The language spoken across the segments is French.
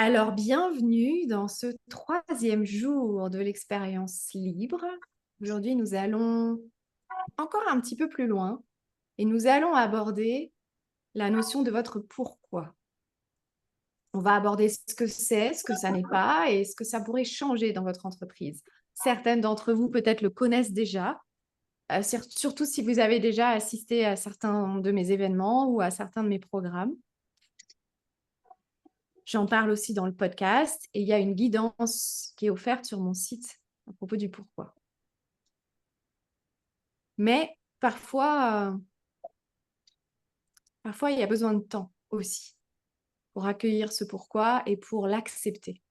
Alors, bienvenue dans ce troisième jour de l'expérience libre. Aujourd'hui, nous allons encore un petit peu plus loin et nous allons aborder la notion de votre pourquoi. On va aborder ce que c'est, ce que ça n'est pas et ce que ça pourrait changer dans votre entreprise. Certaines d'entre vous peut-être le connaissent déjà, surtout si vous avez déjà assisté à certains de mes événements ou à certains de mes programmes. J'en parle aussi dans le podcast et il y a une guidance qui est offerte sur mon site à propos du pourquoi. Mais parfois, il y a besoin de temps aussi pour accueillir ce pourquoi et pour l'accepter.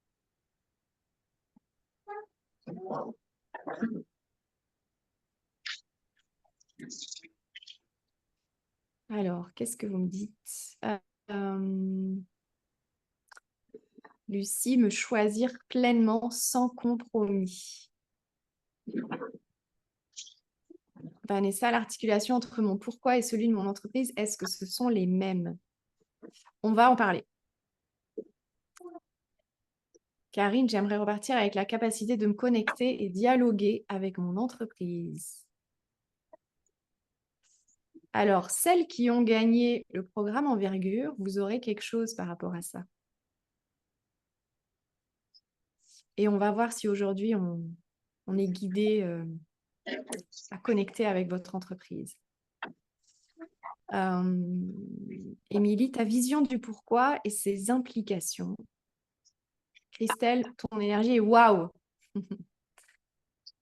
Alors, qu'est-ce que vous me dites? Lucie, me choisir pleinement sans compromis. Vanessa, l'articulation entre mon pourquoi et celui de mon entreprise, est-ce que ce sont les mêmes? On va en parler. Karine, j'aimerais repartir avec la capacité de me connecter et dialoguer avec mon entreprise. Alors, celles qui ont gagné le programme Envergure, vous aurez quelque chose par rapport à ça. Et on va voir si aujourd'hui, on est guidé à connecter avec votre entreprise. Émilie, ta vision du pourquoi et ses implications. Christelle, ton énergie est waouh.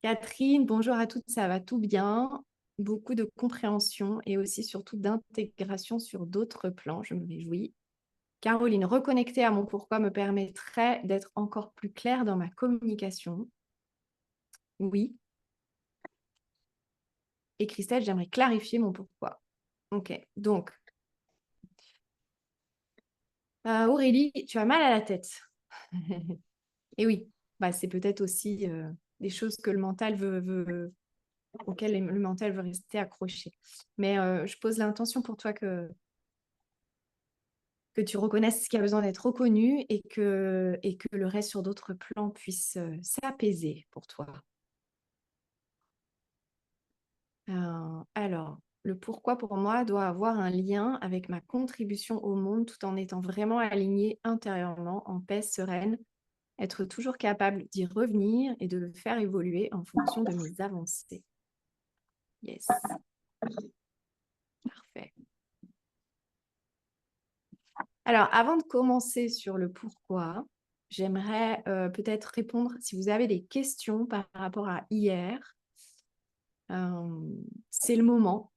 Catherine, bonjour à toutes, ça va tout bien. Beaucoup de compréhension et aussi surtout d'intégration sur d'autres plans, je me réjouis. Caroline, reconnecter à mon pourquoi me permettrait d'être encore plus claire dans ma communication. Oui. Et Christelle, j'aimerais clarifier mon pourquoi. Ok, donc, Aurélie, tu as mal à la tête. Et oui, c'est peut-être aussi des choses que le mental auxquelles le mental veut rester accroché. Mais je pose l'intention pour toi que tu reconnaisses ce qui a besoin d'être reconnu et que le reste sur d'autres plans puisse s'apaiser pour toi. Alors, le pourquoi pour moi doit avoir un lien avec ma contribution au monde tout en étant vraiment aligné intérieurement, en paix sereine, être toujours capable d'y revenir et de le faire évoluer en fonction de mes avancées. Yes. Parfait. Alors, avant de commencer sur le pourquoi, j'aimerais peut-être répondre si vous avez des questions par rapport à hier. C'est le moment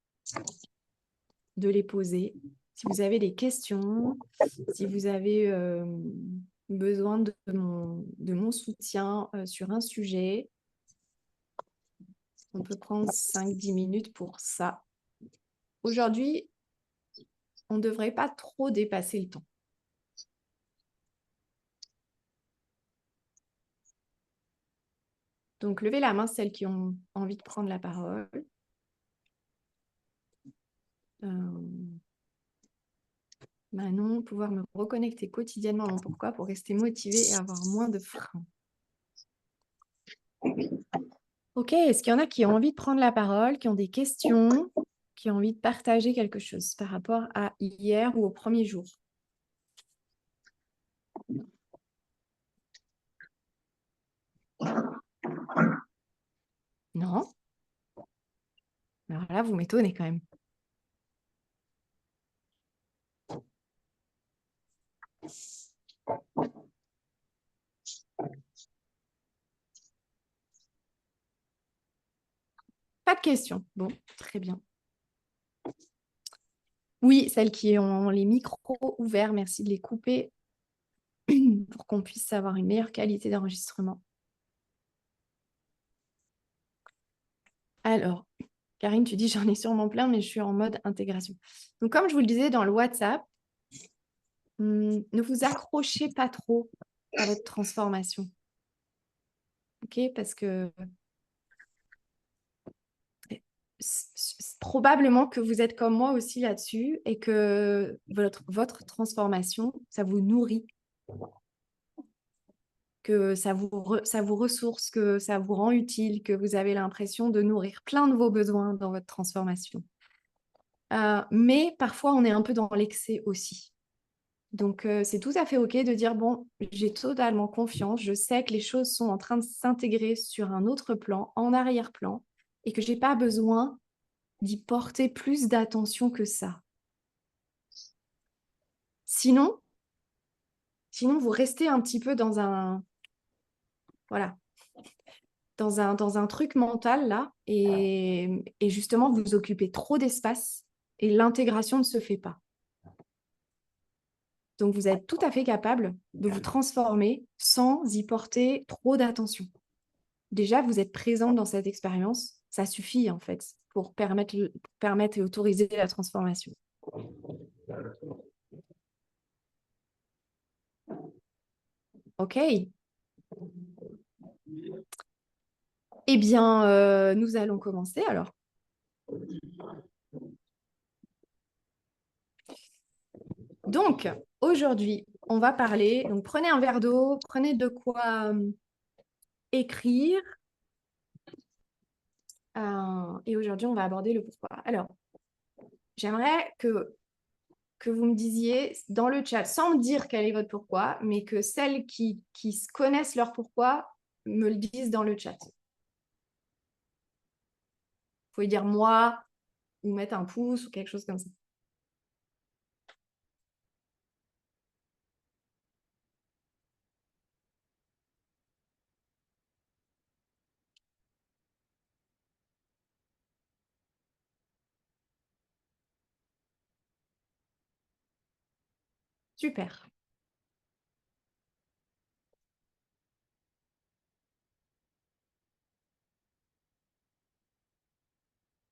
de les poser. Si vous avez des questions, si vous avez besoin de mon soutien sur un sujet, on peut prendre 5-10 minutes pour ça. Aujourd'hui, on ne devrait pas trop dépasser le temps. Donc, levez la main, celles qui ont envie de prendre la parole. Manon, pouvoir me reconnecter quotidiennement à mon pourquoi pour rester motivée et avoir moins de freins. Ok, est-ce qu'il y en a qui ont envie de prendre la parole, qui ont des questions, qui ont envie de partager quelque chose par rapport à hier ou au premier jour? Non? Alors là, vous m'étonnez quand même. Pas de questions. Bon, très bien. Oui, celles qui ont les micros ouverts, merci de les couper pour qu'on puisse avoir une meilleure qualité d'enregistrement. Alors, Karine, tu dis j'en ai sûrement plein, mais je suis en mode intégration. Donc, comme je vous le disais dans le WhatsApp, ne vous accrochez pas trop à votre transformation. Ok, parce que probablement que vous êtes comme moi aussi là-dessus et que votre transformation, ça vous nourrit. que ça vous ressource, que ça vous rend utile, que vous avez l'impression de nourrir plein de vos besoins dans votre transformation. Mais parfois, on est un peu dans l'excès aussi. Donc, c'est tout à fait OK de dire, bon, j'ai totalement confiance, je sais que les choses sont en train de s'intégrer sur un autre plan, en arrière-plan, et que je n'ai pas besoin d'y porter plus d'attention que ça. Sinon, vous restez un petit peu dans un, voilà, dans un truc mental là, et justement, vous occupez trop d'espace et l'intégration ne se fait pas. Donc, vous êtes tout à fait capable de vous transformer sans y porter trop d'attention. Déjà, vous êtes présent dans cette expérience, ça suffit en fait pour permettre et autoriser la transformation. OK. Eh bien, nous allons commencer alors. Donc, aujourd'hui, on va parler. Donc, prenez un verre d'eau, prenez de quoi écrire. Et aujourd'hui, on va aborder le pourquoi. Alors, j'aimerais que vous me disiez dans le chat, sans me dire quel est votre pourquoi, mais que celles qui connaissent leur pourquoi me le disent dans le chat. Vous pouvez dire moi ou mettre un pouce ou quelque chose comme ça. Super.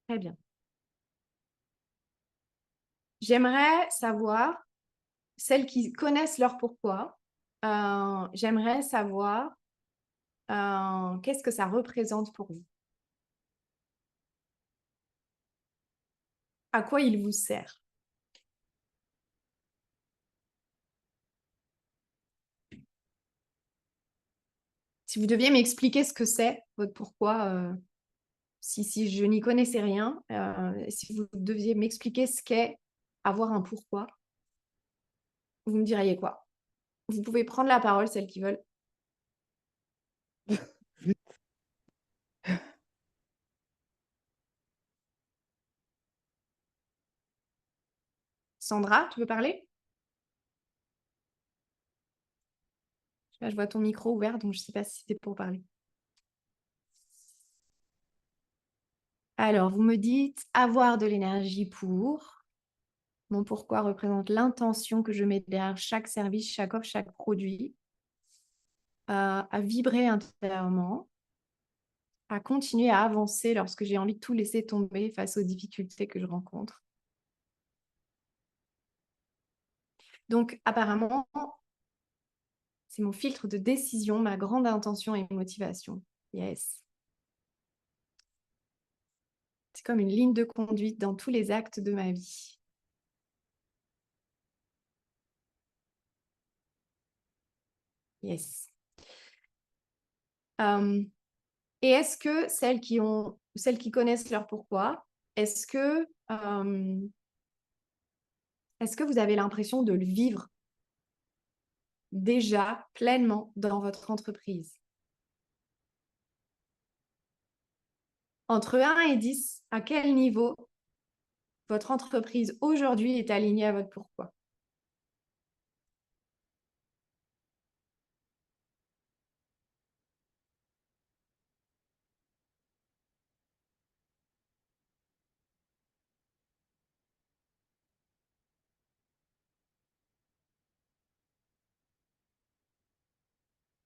Très bien. J'aimerais savoir, celles qui connaissent leur pourquoi, j'aimerais savoir qu'est-ce que ça représente pour vous? À quoi il vous sert? Si vous deviez m'expliquer ce que c'est, votre pourquoi, si je n'y connaissais rien, si vous deviez m'expliquer ce qu'est avoir un pourquoi, vous me diriez quoi? Vous pouvez prendre la parole, celles qui veulent. Sandra, tu veux parler? Là, je vois ton micro ouvert, donc je ne sais pas si c'était pour parler. Alors, vous me dites avoir de l'énergie pour. Mon pourquoi représente l'intention que je mets derrière chaque service, chaque offre, chaque produit, à vibrer intérieurement, à continuer à avancer lorsque j'ai envie de tout laisser tomber face aux difficultés que je rencontre. Donc, apparemment, c'est mon filtre de décision, ma grande intention et motivation. Yes. C'est comme une ligne de conduite dans tous les actes de ma vie. Yes. Et est-ce que celles qui connaissent leur pourquoi, est-ce que vous avez l'impression de le vivre déjà pleinement dans votre entreprise? Entre 1 et 10, à quel niveau votre entreprise aujourd'hui est alignée à votre pourquoi?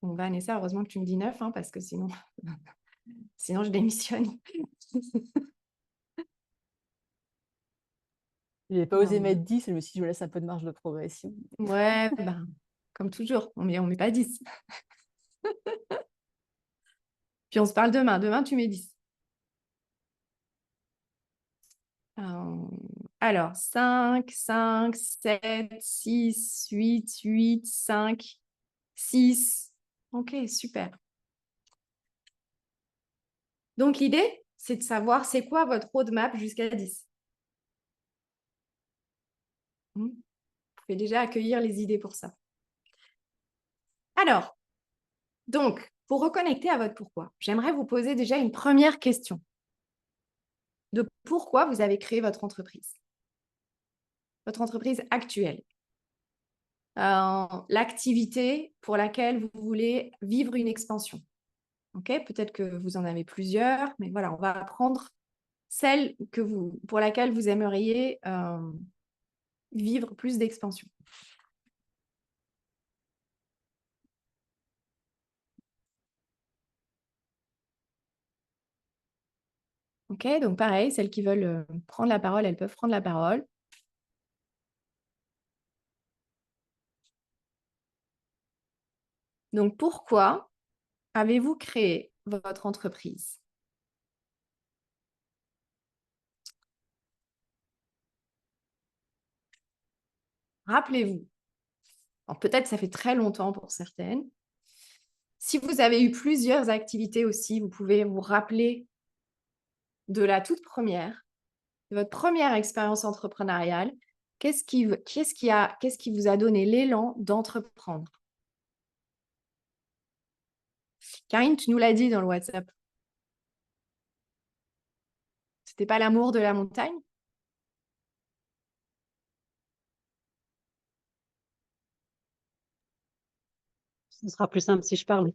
Bon, Vanessa, heureusement que tu me dis 9, hein, parce que sinon, sinon je démissionne. Je n'ai pas osé mettre 10, je me suis dit, je me laisse un peu de marge de progression. Ouais, ben, comme toujours, on met pas 10. Puis on se parle demain. Demain, tu mets 10. Alors, 5, 7, 6, 8, 5, 6. Ok, super. Donc, l'idée, c'est de savoir c'est quoi votre roadmap jusqu'à 10. Vous pouvez déjà accueillir les idées pour ça. Alors, donc, pour reconnecter à votre pourquoi, j'aimerais vous poser déjà une première question de pourquoi vous avez créé votre entreprise actuelle. L'activité pour laquelle vous voulez vivre une expansion. Okay, peut-être que vous en avez plusieurs, mais voilà, on va prendre celle pour laquelle vous aimeriez vivre plus d'expansion. Ok, donc pareil, celles qui veulent prendre la parole, elles peuvent prendre la parole. Donc, pourquoi avez-vous créé votre entreprise? Rappelez-vous. Peut-être ça fait très longtemps pour certaines. Si vous avez eu plusieurs activités aussi, vous pouvez vous rappeler de la toute première, de votre première expérience entrepreneuriale. Qu'est-ce qui vous a donné l'élan d'entreprendre? Karine, tu nous l'as dit dans le WhatsApp. C'était pas l'amour de la montagne? Ce sera plus simple si je parle.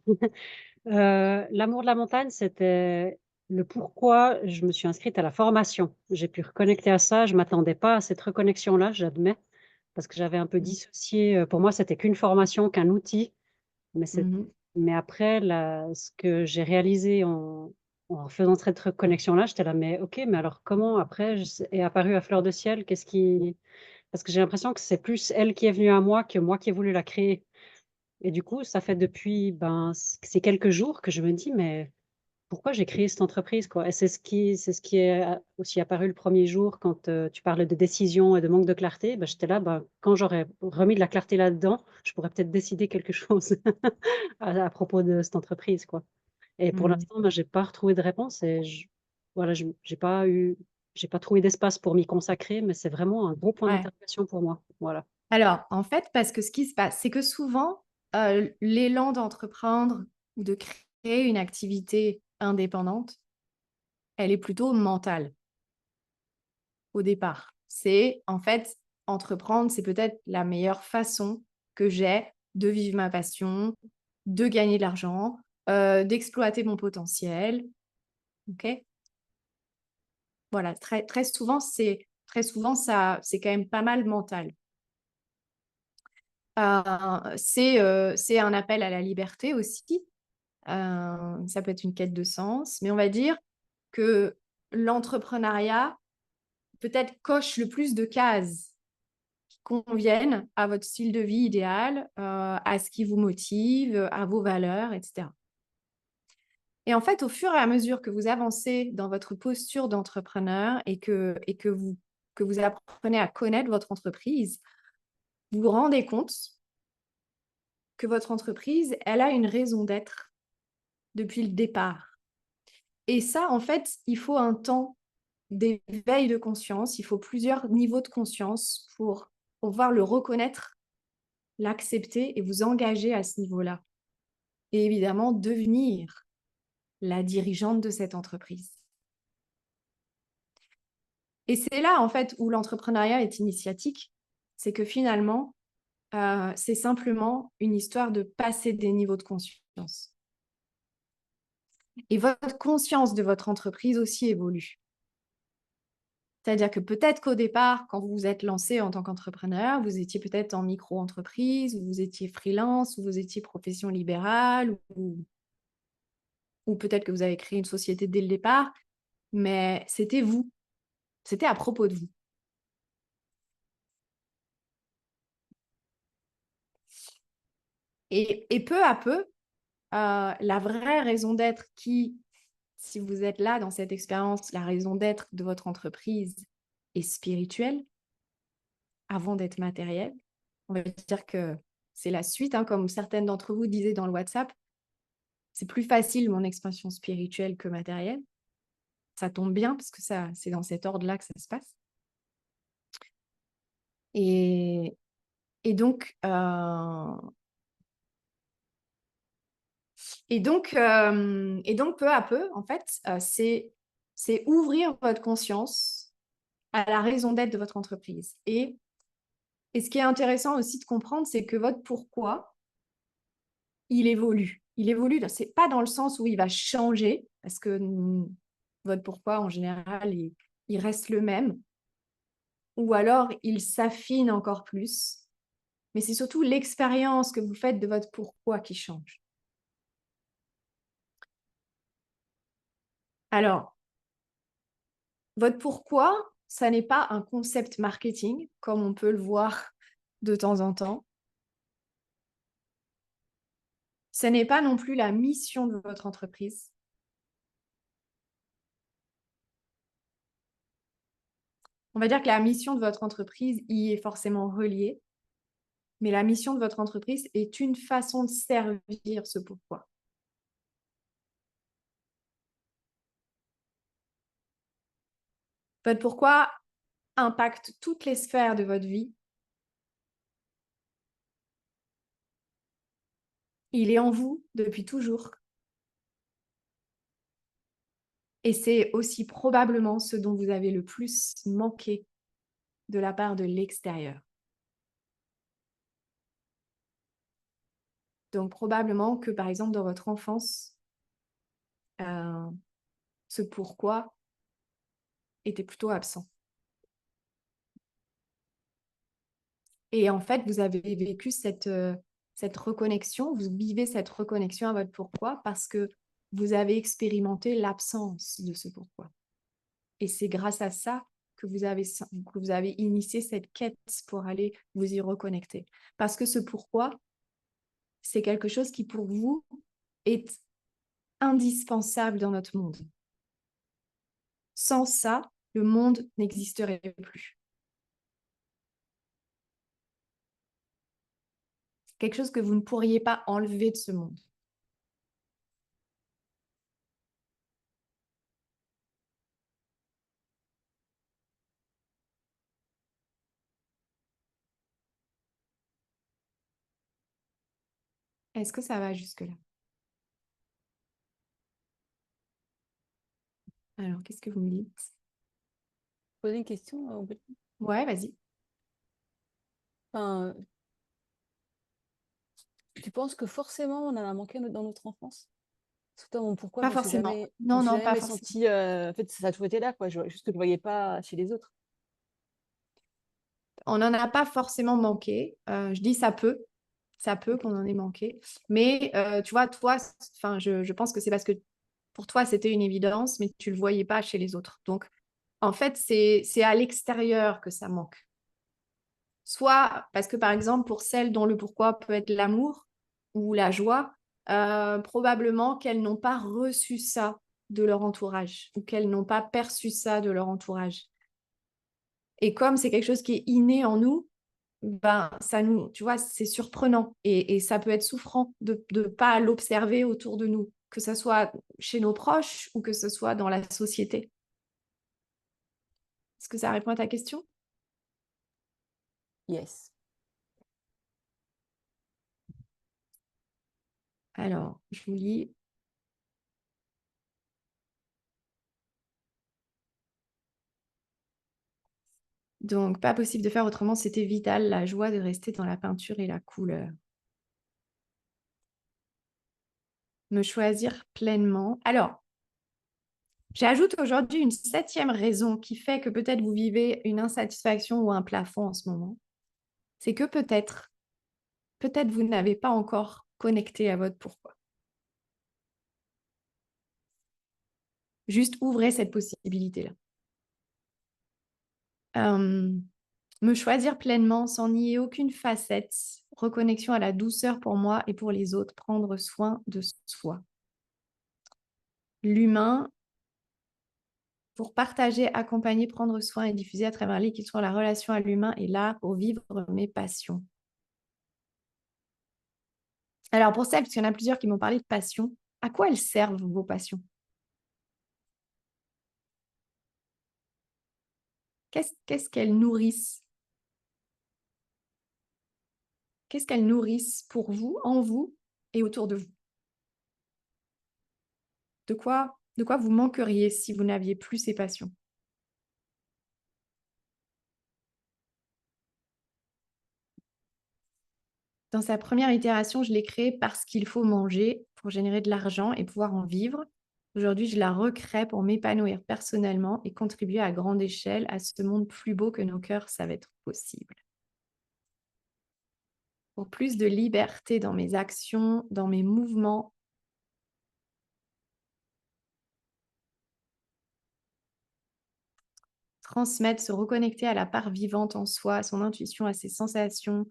L'amour de la montagne, c'était le pourquoi je me suis inscrite à la formation. J'ai pu reconnecter à ça, je m'attendais pas à cette reconnexion-là, j'admets, parce que j'avais un peu dissocié, pour moi, c'était qu'une formation, qu'un outil, mais Mhm. mais après ce que j'ai réalisé en faisant cette reconnexion-là, j'étais là: «Mais OK, mais alors comment après est apparu à fleur de ciel? Qu'est-ce qui» parce que j'ai l'impression que c'est plus elle qui est venue à moi que moi qui ai voulu la créer. Et du coup, ça fait depuis, ben, ces quelques jours que je me dis: «Mais pourquoi j'ai créé cette entreprise, quoi?» Et c'est ce qui est aussi apparu le premier jour quand, tu parlais de décision et de manque de clarté. Bah, j'étais là, bah, quand j'aurais remis de la clarté là-dedans, je pourrais peut-être décider quelque chose à propos de cette entreprise, quoi. Et pour Mhm. l'instant, bah, j'ai pas retrouvé de réponse et voilà, j'ai pas trouvé d'espace pour m'y consacrer, mais c'est vraiment un gros point Ouais. d'interrogation pour moi. Voilà. Alors, en fait, parce que ce qui se passe, c'est que souvent, l'élan d'entreprendre ou de créer une activité indépendante, elle est plutôt mentale au départ. C'est en fait, entreprendre, c'est peut-être la meilleure façon que j'ai de vivre ma passion, de gagner de l'argent, d'exploiter mon potentiel. Ok. Voilà, très souvent ça, c'est quand même pas mal mental. C'est un appel à la liberté aussi. Ça peut être une quête de sens, mais on va dire que l'entrepreneuriat peut-être coche le plus de cases qui conviennent à votre style de vie idéal, à ce qui vous motive, à vos valeurs, etc. Et en fait, au fur et à mesure que vous avancez dans votre posture d'entrepreneur que vous apprenez à connaître votre entreprise, vous vous rendez compte que votre entreprise, elle a une raison d'être depuis le départ. Et ça, en fait, il faut un temps d'éveil de conscience, il faut plusieurs niveaux de conscience pour pouvoir le reconnaître, l'accepter et vous engager à ce niveau-là. Et évidemment, devenir la dirigeante de cette entreprise. Et c'est là, en fait, où l'entrepreneuriat est initiatique, c'est que finalement, c'est simplement une histoire de passer des niveaux de conscience. Et votre conscience de votre entreprise aussi évolue. C'est-à-dire que peut-être qu'au départ, quand vous vous êtes lancé en tant qu'entrepreneur, vous étiez peut-être en micro-entreprise, ou vous étiez freelance, ou vous étiez profession libérale, ou peut-être que vous avez créé une société dès le départ, mais c'était vous, c'était à propos de vous. Et peu à peu, la vraie raison d'être si vous êtes là dans cette expérience, la raison d'être de votre entreprise est spirituelle avant d'être matérielle. On va dire que c'est la suite, hein, comme certaines d'entre vous disaient dans le WhatsApp. c'est plus facile mon expansion spirituelle que matérielle. Ça tombe bien parce que c'est dans cet ordre-là que ça se passe. Et, et donc, peu à peu, en fait, c'est ouvrir votre conscience à la raison d'être de votre entreprise. Et ce qui est intéressant aussi de comprendre, c'est que votre pourquoi, il évolue. Il évolue, c'est pas dans le sens où il va changer, parce que votre pourquoi, en général, il reste le même, ou alors il s'affine encore plus. Mais c'est surtout l'expérience que vous faites de votre pourquoi qui change. Alors, votre pourquoi, ça n'est pas un concept marketing, comme on peut le voir de temps en temps. Ce n'est pas non plus la mission de votre entreprise. On va dire que la mission de votre entreprise y est forcément reliée, mais la mission de votre entreprise est une façon de servir ce pourquoi. Votre pourquoi impacte toutes les sphères de votre vie. Il est en vous depuis toujours. Et c'est aussi probablement ce dont vous avez le plus manqué de la part de l'extérieur. Donc probablement que par exemple dans votre enfance, ce pourquoi était plutôt absent. Et en fait, vous avez vécu cette reconnexion, vous vivez cette reconnexion à votre pourquoi parce que vous avez expérimenté l'absence de ce pourquoi. Et c'est grâce à ça que vous avez initié cette quête pour aller vous y reconnecter. Parce que ce pourquoi, c'est quelque chose qui pour vous est indispensable dans notre monde. Sans ça, le monde n'existerait plus. C'est quelque chose que vous ne pourriez pas enlever de ce monde. Est-ce que ça va jusque-là? Alors, qu'est-ce que vous me dites? Poser une question, Ouais, vas-y. enfin, tu penses que forcément on en a manqué dans notre enfance? Parce que toi, mon pourquoi, Pas forcément. Non, non, pas forcément. senti. En fait, ça a toujours été là, quoi. Juste que je ne voyais pas chez les autres. On n'en a pas forcément manqué. Je dis ça peut qu'on en ait manqué. Mais tu vois, toi, je pense que c'est parce que pour toi, c'était une évidence, mais tu ne le voyais pas chez les autres. Donc, en fait, c'est à l'extérieur que ça manque. Soit parce que, par exemple, pour celles dont le pourquoi peut être l'amour ou la joie, probablement qu'elles n'ont pas reçu ça de leur entourage ou qu'elles n'ont pas perçu ça de leur entourage. Et comme c'est quelque chose qui est inné en nous, ben, ça nous, tu vois, c'est surprenant et ça peut être souffrant de ne pas l'observer autour de nous, que ce soit chez nos proches ou que ce soit dans la société. Est-ce que ça répond à ta question? Yes. Alors, je vous lis. Donc, pas possible de faire autrement, c'était vital, la joie de rester dans la peinture et la couleur. Me choisir pleinement. Alors, j'ajoute aujourd'hui une 7e raison qui fait que peut-être vous vivez une insatisfaction ou un plafond en ce moment. C'est que peut-être vous n'avez pas encore connecté à votre pourquoi. Juste ouvrez cette possibilité-là. Me choisir pleinement sans nier aucune facette, reconnexion à la douceur pour moi et pour les autres, prendre soin de soi. L'humain, pour partager, accompagner, prendre soin et diffuser à travers l'écriture la relation à l'humain et l'art pour vivre mes passions. Alors pour celles, parce qu'il y en a plusieurs qui m'ont parlé de passion, À quoi elles servent vos passions? Qu'est-ce qu'elles nourrissent? Qu'est-ce qu'elles nourrissent pour vous, en vous et autour de vous? De quoi vous manqueriez si vous n'aviez plus ces passions? Dans sa première itération, je l'ai créée parce qu'il faut manger pour générer de l'argent et pouvoir en vivre. Aujourd'hui, je la recrée pour m'épanouir personnellement et contribuer à grande échelle à ce monde plus beau que nos cœurs savent être possible. Pour plus de liberté dans mes actions, dans mes mouvements. Transmettre, se reconnecter à la part vivante en soi, à son intuition, à ses sensations.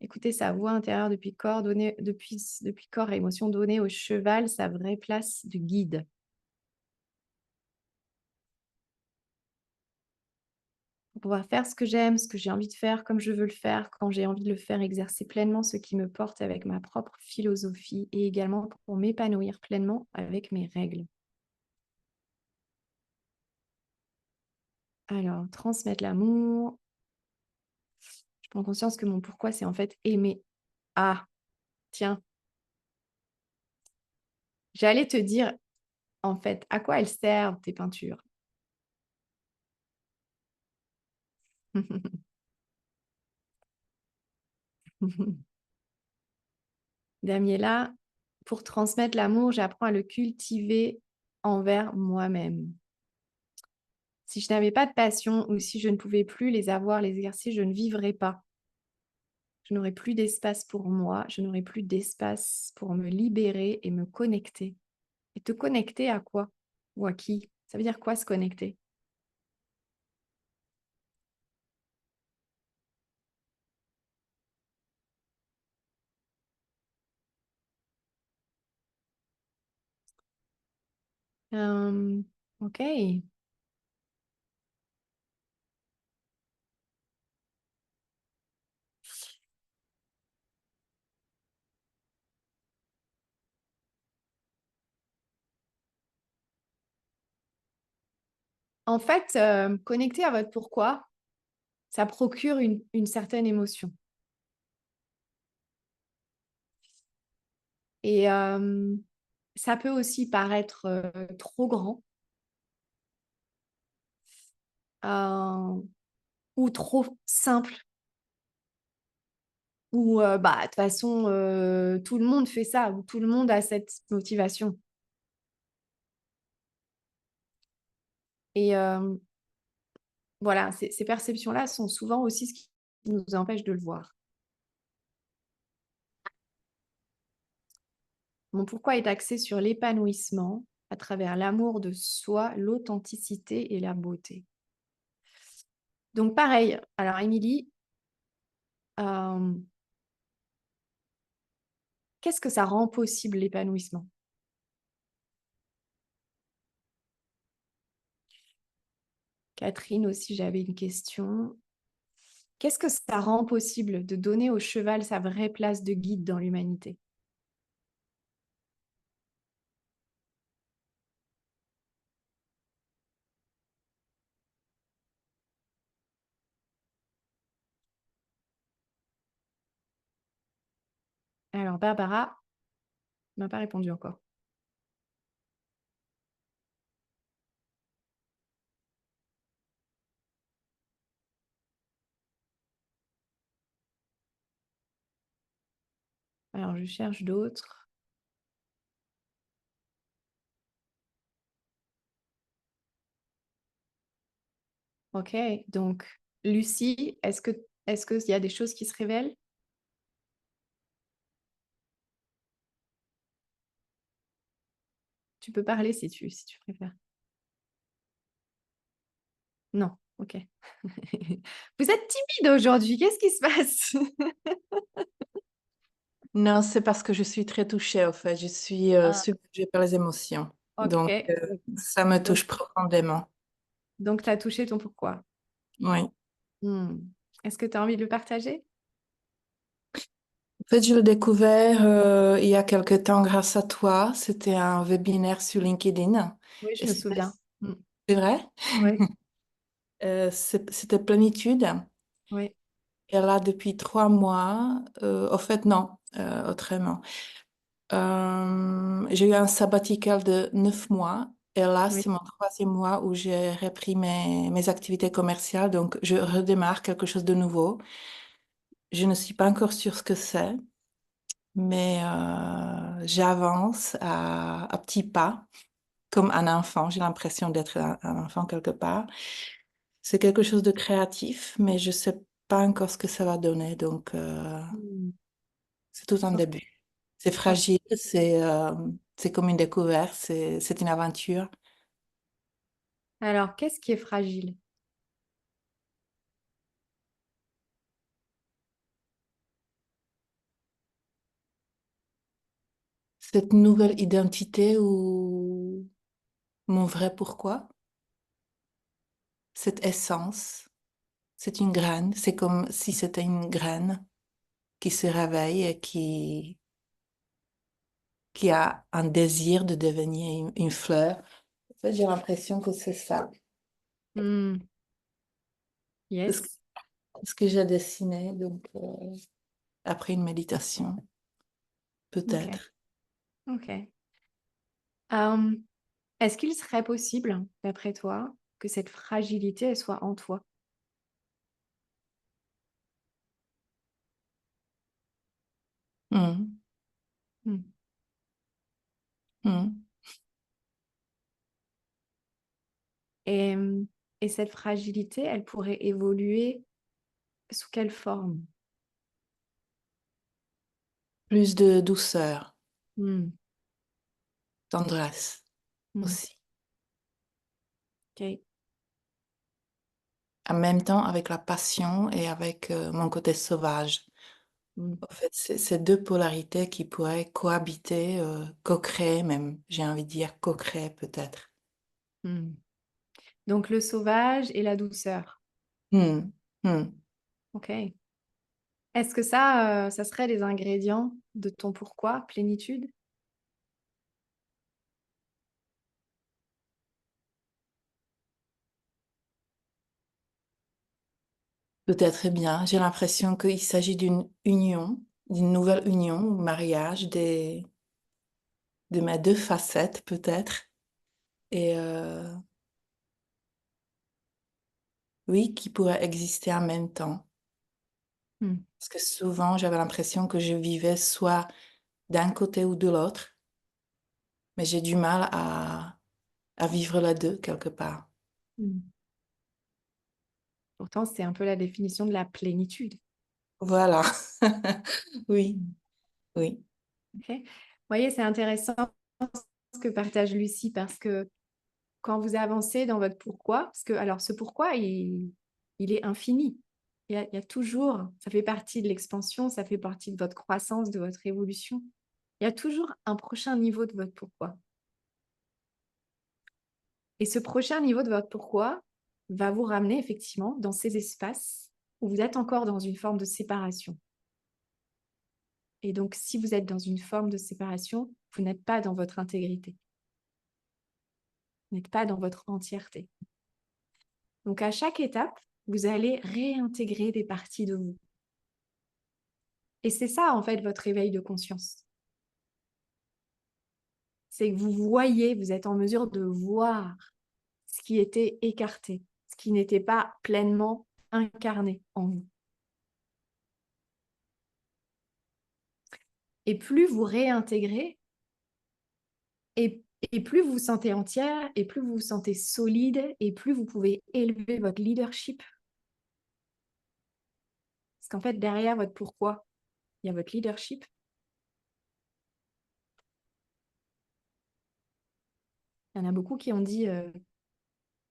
Écouter sa voix intérieure depuis corps, depuis corps et émotion, donner au cheval sa vraie place de guide. Pour pouvoir faire ce que j'aime, ce que j'ai envie de faire, comme je veux le faire, quand j'ai envie de le faire, exercer pleinement ce qui me porte avec ma propre philosophie et également pour m'épanouir pleinement avec mes règles. Alors, transmettre l'amour. Je prends conscience que mon pourquoi, c'est en fait aimer. Ah, tiens, j'allais te dire, en fait, à quoi elles servent tes peintures? Damiela, pour transmettre l'amour, j'apprends à le cultiver envers moi-même. Si je n'avais pas de passion ou si je ne pouvais plus les avoir, les exercer, je ne vivrais pas. Je n'aurais plus d'espace pour moi, je n'aurais plus d'espace pour me libérer et me connecter. Et te connecter à quoi? Ou à qui? Ça veut dire quoi se connecter? Ok. En fait, connecter à votre pourquoi, ça procure une certaine émotion. Et ça peut aussi paraître trop grand ou trop simple. Ou bah, de toute façon, tout le monde fait ça, ou tout le monde a cette motivation. Et voilà, ces perceptions-là sont souvent aussi ce qui nous empêche de le voir. Mon pourquoi est axé sur l'épanouissement à travers l'amour de soi, l'authenticité et la beauté. Donc pareil, alors Émilie, qu'est-ce que ça rend possible l'épanouissement? Catherine aussi, j'avais une question. Qu'est-ce que ça rend possible de donner au cheval sa vraie place de guide dans l'humanité? Alors Barbara ne m'a pas répondu encore. Alors je cherche d'autres. Ok, donc Lucie, est-ce qu'il y a des choses qui se révèlent? Tu peux parler si tu préfères. Non, ok. Vous êtes timide aujourd'hui, qu'est-ce qui se passe? Non, c'est parce que je suis très touchée, en fait. Je suis Ah, submergée par les émotions. Donc, ok. ça me Donc, touche profondément. donc tu as touché ton pourquoi. Oui. Hmm. Est-ce que tu as envie de le partager? En fait, je l'ai découvert il y a quelque temps grâce à toi. C'était un webinaire sur LinkedIn. Oui, je Et me souviens. c'est vrai? Oui, C'était Plénitude. oui, Et là, depuis 3 mois, au fait, non, autrement. J'ai eu un sabbatical de 9 mois. Et là, oui. c'est mon 3e mois où j'ai repris mes activités commerciales. Donc, je redémarre quelque chose de nouveau. Je ne suis pas encore sûre ce que c'est, mais j'avance à petits pas, comme un enfant. J'ai l'impression d'être un enfant quelque part. C'est quelque chose de créatif, mais je ne sais pas encore ce que ça va donner. Donc, Mm. c'est tout un Ok. début. C'est Ok. fragile, c'est comme une découverte, c'est une aventure. Alors, qu'est-ce qui est fragile? Cette nouvelle identité ou mon vrai pourquoi, cette essence, c'est une graine. C'est comme si c'était une graine qui se réveille et qui a un désir de devenir une fleur. En fait, j'ai l'impression que c'est ça. Mm. C'est ce que, Yes. ce que j'ai dessiné, donc après une méditation, Ok. peut-être. Ok. Euh, Est-ce qu'il serait possible, d'après toi, que cette fragilité, elle soit en toi? Mhm. Mm. Mhm. Et, et cette fragilité, elle pourrait évoluer sous quelle forme? Plus de douceur, Mm. tendresse Mm. aussi. Ok. En même temps, avec la passion et avec mon côté sauvage. Mm. En fait, c'est ces deux polarités qui pourraient cohabiter, co-créer même, j'ai envie de dire co-créer peut-être. Mm. Donc le sauvage et la douceur. Hmm, hmm. Ok. Est-ce que ça serait les ingrédients de ton pourquoi, plénitude? Peut-être bien. J'ai l'impression qu'il s'agit d'une union, d'une nouvelle union, ou mariage de mes deux facettes peut-être. Et oui, qui pourraient exister en même temps. Mm. Parce que souvent, j'avais l'impression que je vivais soit d'un côté ou de l'autre, mais j'ai du mal à vivre les deux quelque part. Mm. Pourtant, c'est un peu la définition de la plénitude. Voilà. Oui, Mm. oui. Ok. Vous voyez, c'est intéressant ce que partage Lucie parce que quand vous avancez dans votre pourquoi, parce que alors ce pourquoi, il est infini. Il y a toujours, ça fait partie de l'expansion, ça fait partie de votre croissance, de votre évolution. Il y a toujours un prochain niveau de votre pourquoi. Et ce prochain niveau de votre pourquoi va vous ramener effectivement dans ces espaces où vous êtes encore dans une forme de séparation. Et donc, si vous êtes dans une forme de séparation, vous n'êtes pas dans votre intégrité. Vous n'êtes pas dans votre entièreté. Donc, à chaque étape, vous allez réintégrer des parties de vous. Et c'est ça, en fait, votre éveil de conscience. C'est que vous voyez, vous êtes en mesure de voir ce qui était écarté, ce qui n'était pas pleinement incarné en vous. Et plus vous réintégrez, et plus vous vous sentez entière, et plus vous vous sentez solide, et plus vous pouvez élever votre leadership. Parce qu'en fait, derrière votre pourquoi, il y a votre leadership. Il y en a beaucoup qui ont dit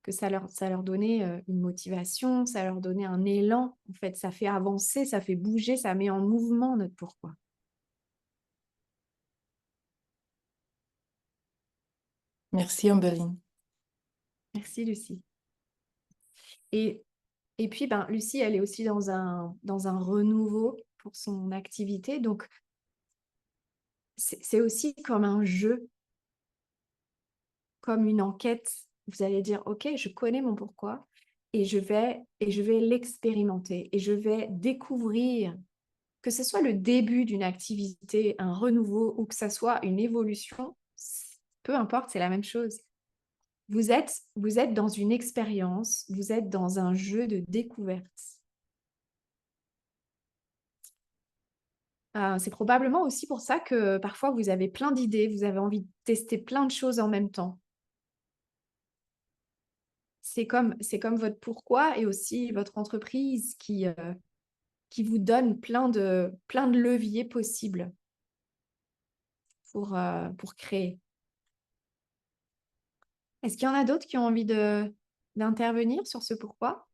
que ça leur donnait une motivation, ça leur donnait un élan. En fait, ça fait avancer, ça fait bouger, ça met en mouvement notre pourquoi. Merci, Ambeline. Merci, Lucie. Et puis, Lucie, elle est aussi dans un renouveau pour son activité. Donc, c'est aussi comme un jeu, comme une enquête. Vous allez dire, OK, je connais mon pourquoi et je vais l'expérimenter et je vais découvrir, que ce soit le début d'une activité, un renouveau ou que ce soit une évolution, peu importe, c'est la même chose. Vous êtes dans une expérience, vous êtes dans un jeu de découverte. C'est probablement aussi pour ça que parfois vous avez plein d'idées, vous avez envie de tester plein de choses en même temps. C'est comme votre pourquoi et aussi votre entreprise qui vous donne plein de leviers possibles pour créer. Est-ce qu'il y en a d'autres qui ont envie d'intervenir sur ce pourquoi?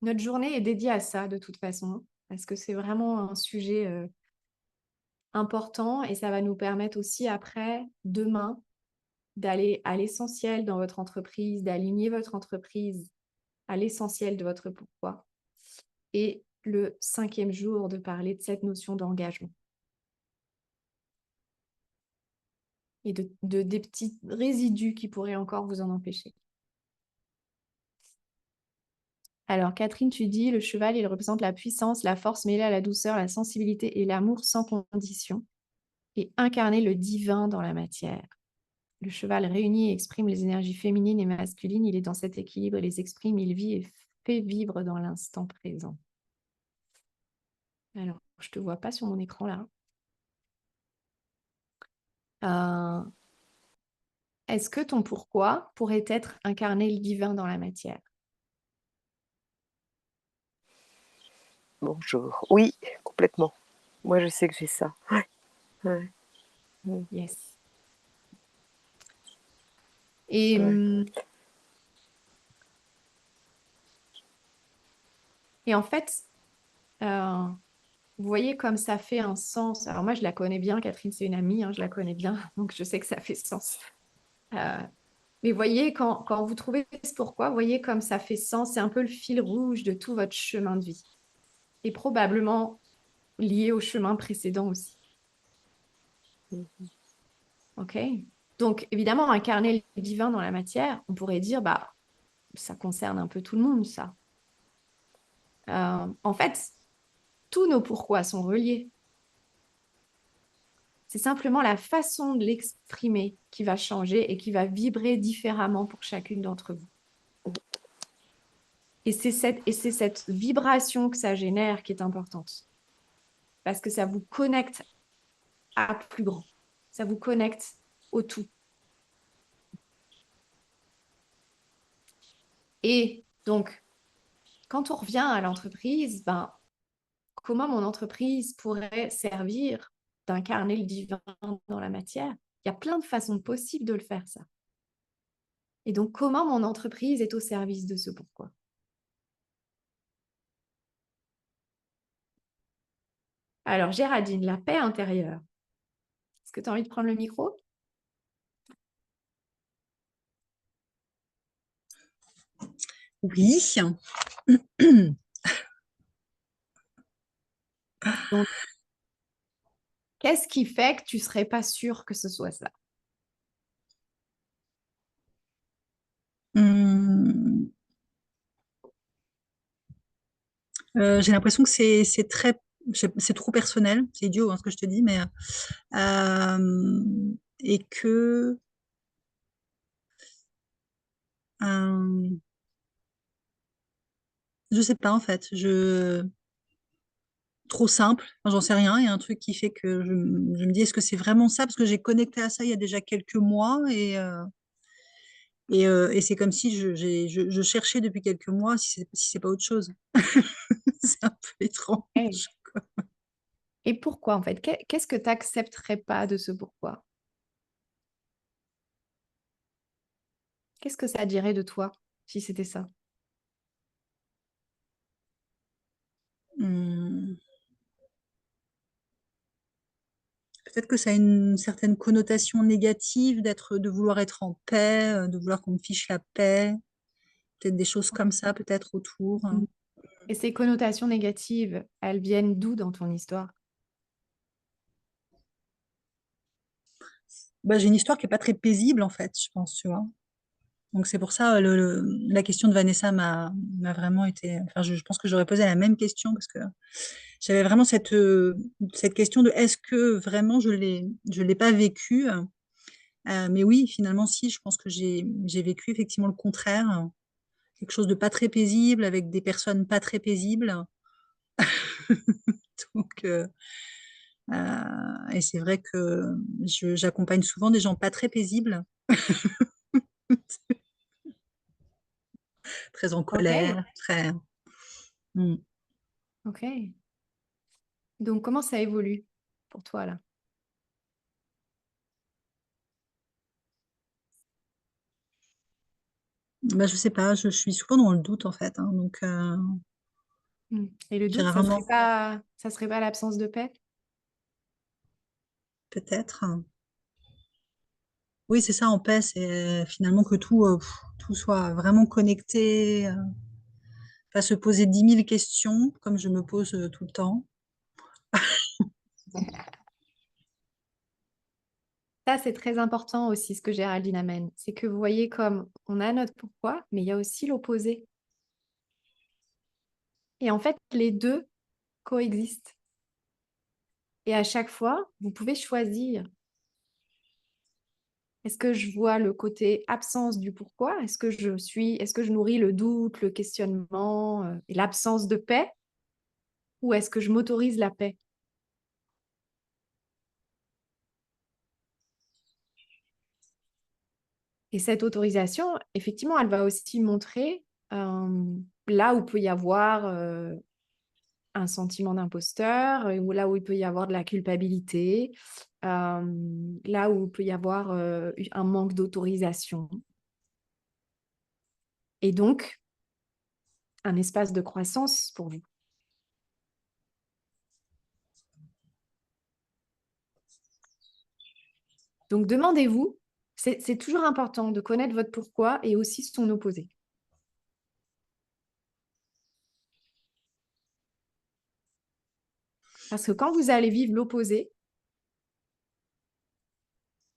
Notre journée est dédiée à ça de toute façon, parce que c'est vraiment un sujet important et ça va nous permettre aussi après, demain, d'aller à l'essentiel dans votre entreprise, d'aligner votre entreprise à l'essentiel de votre pourquoi. Et le 5e jour, de parler de cette notion d'engagement. Et des petits résidus qui pourraient encore vous en empêcher. Alors, Catherine, tu dis, le cheval, il représente la puissance, la force mêlée à la douceur, la sensibilité et l'amour sans condition, et incarner le divin dans la matière. Le cheval réunit et exprime les énergies féminines et masculines. Il est dans cet équilibre, il les exprime, il vit et fait vivre dans l'instant présent. Alors, je ne te vois pas sur mon écran là. Est-ce que ton pourquoi pourrait être incarner le divin dans la matière? Bonjour. Oui, complètement. Moi, je sais que j'ai ça. Ouais. Yes. Et, Ouais. et en fait, vous voyez comme ça fait un sens. Alors moi, je la connais bien, Catherine, c'est une amie, hein, je la connais bien, donc je sais que ça fait sens. Mais voyez, quand vous trouvez ce pourquoi, voyez comme ça fait sens, c'est un peu le fil rouge de tout votre chemin de vie. Et probablement lié au chemin précédent aussi. OK? Donc, évidemment, incarner le divin dans la matière, on pourrait dire, bah, ça concerne un peu tout le monde, ça. En fait, tous nos pourquoi sont reliés. C'est simplement la façon de l'exprimer qui va changer et qui va vibrer différemment pour chacune d'entre vous. Et c'est cette vibration que ça génère qui est importante. Parce que ça vous connecte à plus grand. Ça vous connecte au tout. Et donc, quand on revient à l'entreprise, ben, comment mon entreprise pourrait servir d'incarner le divin dans la matière? Il y a plein de façons possibles de le faire, ça. Et donc, comment mon entreprise est au service de ce pourquoi? Alors, Géraldine, la paix intérieure. Est-ce que tu as envie de prendre le micro? Oui. Donc, qu'est-ce qui fait que tu ne serais pas sûre que ce soit ça? J'ai l'impression que c'est trop personnel, c'est idiot hein, ce que je te dis, mais et que je sais pas en fait, trop simple, enfin, j'en sais rien, il y a un truc qui fait que je me dis est-ce que c'est vraiment ça parce que j'ai connecté à ça il y a déjà quelques mois et c'est comme si je cherchais depuis quelques mois si c'est pas autre chose. C'est un peu étrange. Et pourquoi, en fait? Qu'est-ce que tu n'accepterais pas de ce pourquoi? Qu'est-ce que ça dirait de toi si c'était ça? Peut-être que ça a une certaine connotation négative de vouloir être en paix, de vouloir qu'on me fiche la paix, peut-être des choses comme ça, peut-être autour. Et ces connotations négatives, elles viennent d'où dans ton histoire? Bah, j'ai une histoire qui est pas très paisible, en fait, je pense, tu vois. Donc, c'est pour ça, la question de Vanessa m'a vraiment été... Enfin, je pense que j'aurais posé la même question parce que j'avais vraiment cette question de est-ce que vraiment je l'ai pas vécu? Mais oui, finalement, si, je pense que j'ai vécu effectivement le contraire. Quelque chose de pas très paisible avec des personnes pas très paisibles. Donc, et c'est vrai que j'accompagne souvent des gens pas très paisibles, très en Ok, colère, très. Hmm. ok. Donc, comment ça évolue pour toi là? Bah, je sais pas, je suis souvent dans le doute en fait, hein, donc Et le j'ai doute, rarement, ça serait pas l'absence de paix? peut-être. Oui, c'est ça, en paix, c'est finalement que tout soit vraiment connecté, pas se poser 10 000 questions comme je me pose tout le temps. Ça, c'est très important aussi, ce que Géraldine amène. C'est que vous voyez comme on a notre pourquoi, mais il y a aussi l'opposé. Et en fait, les deux coexistent. Et à chaque fois, vous pouvez choisir. Est-ce que je vois le côté absence du pourquoi? Est-ce que je nourris le doute, le questionnement et l'absence de paix? Ou est-ce que je m'autorise la paix? Et cette autorisation, effectivement, elle va aussi montrer là où peut y avoir un sentiment d'imposteur, ou là où il peut y avoir de la culpabilité, là où il peut y avoir un manque d'autorisation. Et donc, un espace de croissance pour vous. Donc, demandez-vous, c'est toujours important de connaître votre pourquoi et aussi son opposé. Parce que quand vous allez vivre l'opposé,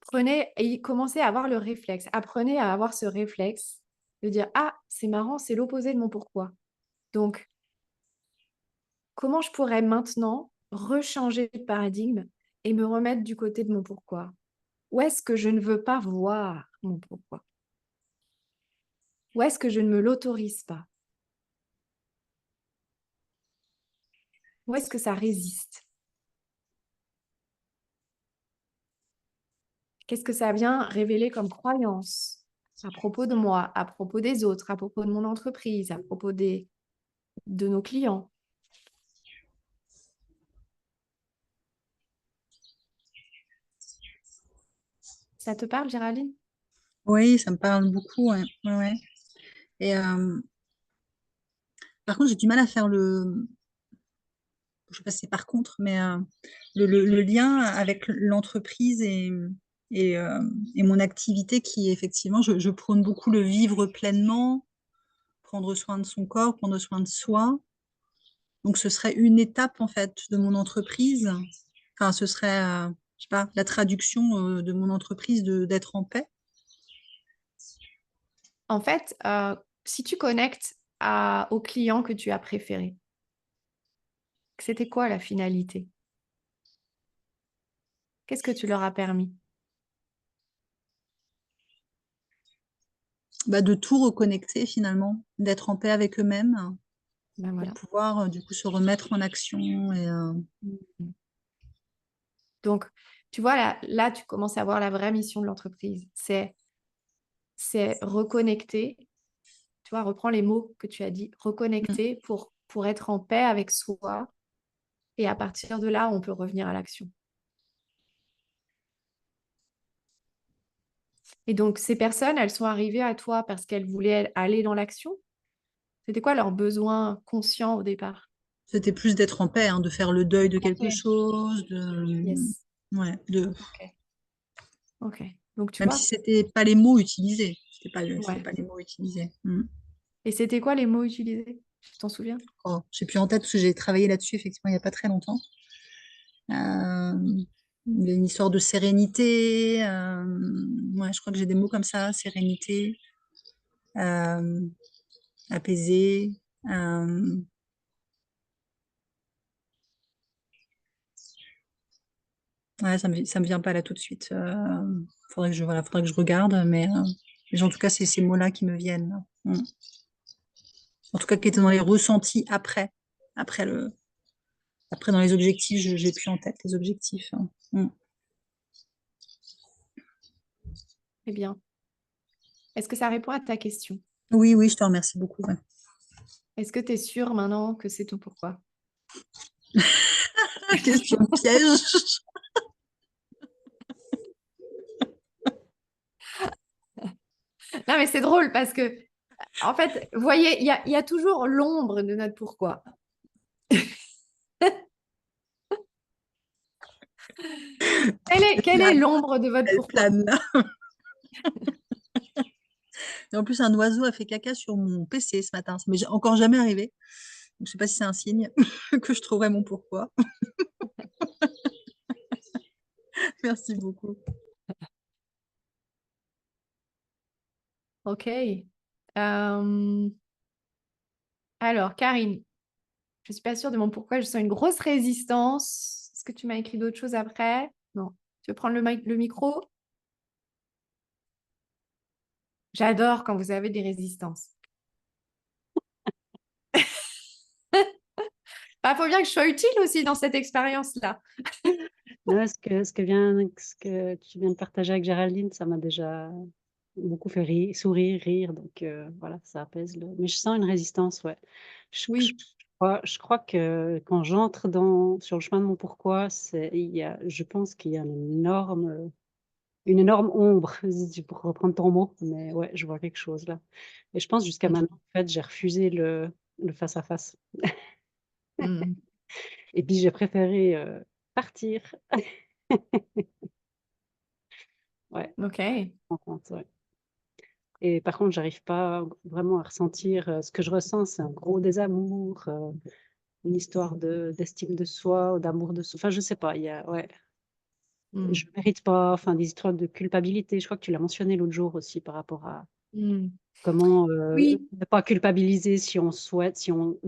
prenez et commencez à avoir le réflexe. Apprenez à avoir ce réflexe de dire, ah, c'est marrant, c'est l'opposé de mon pourquoi. Donc, comment je pourrais maintenant rechanger de paradigme et me remettre du côté de mon pourquoi? Où est-ce que je ne veux pas voir mon pourquoi? Où est-ce que je ne me l'autorise pas? Où est-ce que ça résiste? Qu'est-ce que ça vient révéler comme croyance à propos de moi, à propos des autres, à propos de mon entreprise, à propos de nos clients? Ça te parle, Géraldine? Oui, ça me parle beaucoup, ouais. Ouais, ouais. Et par contre, j'ai du mal à faire je sais pas si c'est par contre, mais le lien avec l'entreprise et mon activité qui, effectivement, je prône beaucoup le vivre pleinement, prendre soin de son corps, prendre soin de soi. Donc, ce serait une étape, en fait, de mon entreprise. Enfin, ce serait, je sais pas, la traduction de mon entreprise d'être en paix. En fait, si tu connectes au client que tu as préféré, c'était quoi la finalité? Qu'est-ce que tu leur as permis? Bah, de tout reconnecter, finalement, d'être en paix avec eux-mêmes Ben pour voilà. pouvoir, du coup, se remettre en action. Et, Mhm. Donc, tu vois, là, tu commences à voir la vraie mission de l'entreprise. C'est reconnecter, tu vois, reprends les mots que tu as dit, reconnecter pour être en paix avec soi. Et à partir de là, on peut revenir à l'action. Et donc, ces personnes, elles sont arrivées à toi parce qu'elles voulaient aller dans l'action. C'était quoi leurs besoins conscients au départ? c'était plus d'être en paix, hein, de faire le deuil de quelque Ok. chose, Yes. ouais, Ok. Ok. Donc, tu même si vois, c'était pas les mots utilisés. C'était ouais. pas les mots utilisés. Et c'était quoi les mots utilisés? Tu t'en souviens? Oh, j'ai plus en tête parce que j'ai travaillé là-dessus effectivement il n'y a pas très longtemps. Euh, il y a une histoire de sérénité. Ouais, je crois que j'ai des mots comme ça, sérénité, euh, apaisé. euh, ouais, ça me vient pas là tout de suite. Faudrait que je regarde, mais en tout cas, c'est ces mots-là qui me viennent. En tout cas, qui étaient dans les ressentis après dans les objectifs, j'ai plus en tête les objectifs. Très bien. Est-ce que ça répond à ta question? Oui, oui, je te remercie beaucoup. Ouais. Est-ce que tu es sûre maintenant que c'est ton pourquoi? Question piège. Non, mais c'est drôle parce que, en fait, vous voyez, il y a toujours l'ombre de notre pourquoi. Quelle est l'ombre de votre Elle pourquoi? plane là. Et en plus, un oiseau a fait caca sur mon PC ce matin. Ça m'est encore jamais arrivé. Donc, je sais pas si c'est un signe que je trouverai mon pourquoi. Merci beaucoup. Ok. Alors, Karine, je suis pas sûre de mon pourquoi. Je sens une grosse résistance. Est-ce que tu m'as écrit d'autres choses après? Non. Tu veux prendre le micro? J'adore quand vous avez des résistances. Il faut bien que je sois utile aussi dans cette expérience-là. Ouais, ce que tu viens de partager avec Géraldine, ça m'a déjà beaucoup fait sourire, rire, donc voilà, ça apaise mais je sens une résistance, ouais. Oui, Je crois que quand j'entre sur le chemin de mon pourquoi, je pense qu'il y a une énorme ombre, pour reprendre ton mot, mais ouais, je vois quelque chose là. Et je pense jusqu'à maintenant, en fait, j'ai refusé le face à face. Mm. Et puis j'ai préféré partir. Ouais, Ok. je me rends compte, ouais. Et par contre, j'arrive pas vraiment à ressentir, ce que je ressens, c'est un gros désamour, une histoire d'estime de soi ou d'amour de soi. Enfin, je sais pas, ouais, Mm. je mérite pas, enfin des histoires de culpabilité. Je crois que tu l'as mentionné l'autre jour aussi par rapport à Mm. comment, Oui, ne pas culpabiliser si on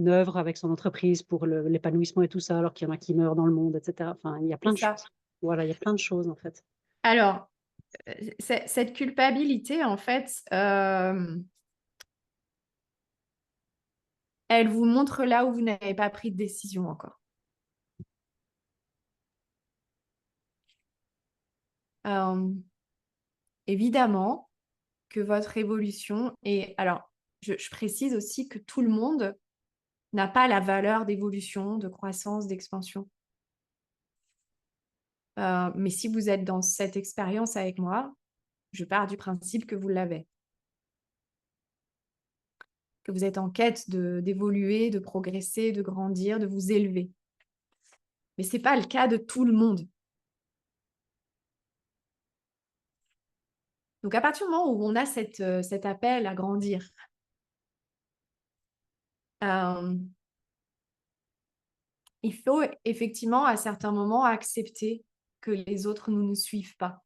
œuvre avec son entreprise pour l'épanouissement et tout ça, alors qu'il y en a qui meurent dans le monde et cetera. Enfin, il y a plein c'est de ça. choses. Voilà, il y a plein de choses, en fait. Alors, cette culpabilité, en fait, elle vous montre là où vous n'avez pas pris de décision encore. Euh, Évidemment que votre évolution est... Alors, je précise aussi que tout le monde n'a pas la valeur d'évolution, de croissance, d'expansion. Mais si vous êtes dans cette expérience avec moi, je pars du principe que vous l'avez. Que vous êtes en quête d'évoluer, de progresser, de grandir, de vous élever. Mais ce n'est pas le cas de tout le monde. Donc, à partir du moment où on a cet appel à grandir, euh, il faut effectivement à certains moments accepter que les autres ne nous suivent pas.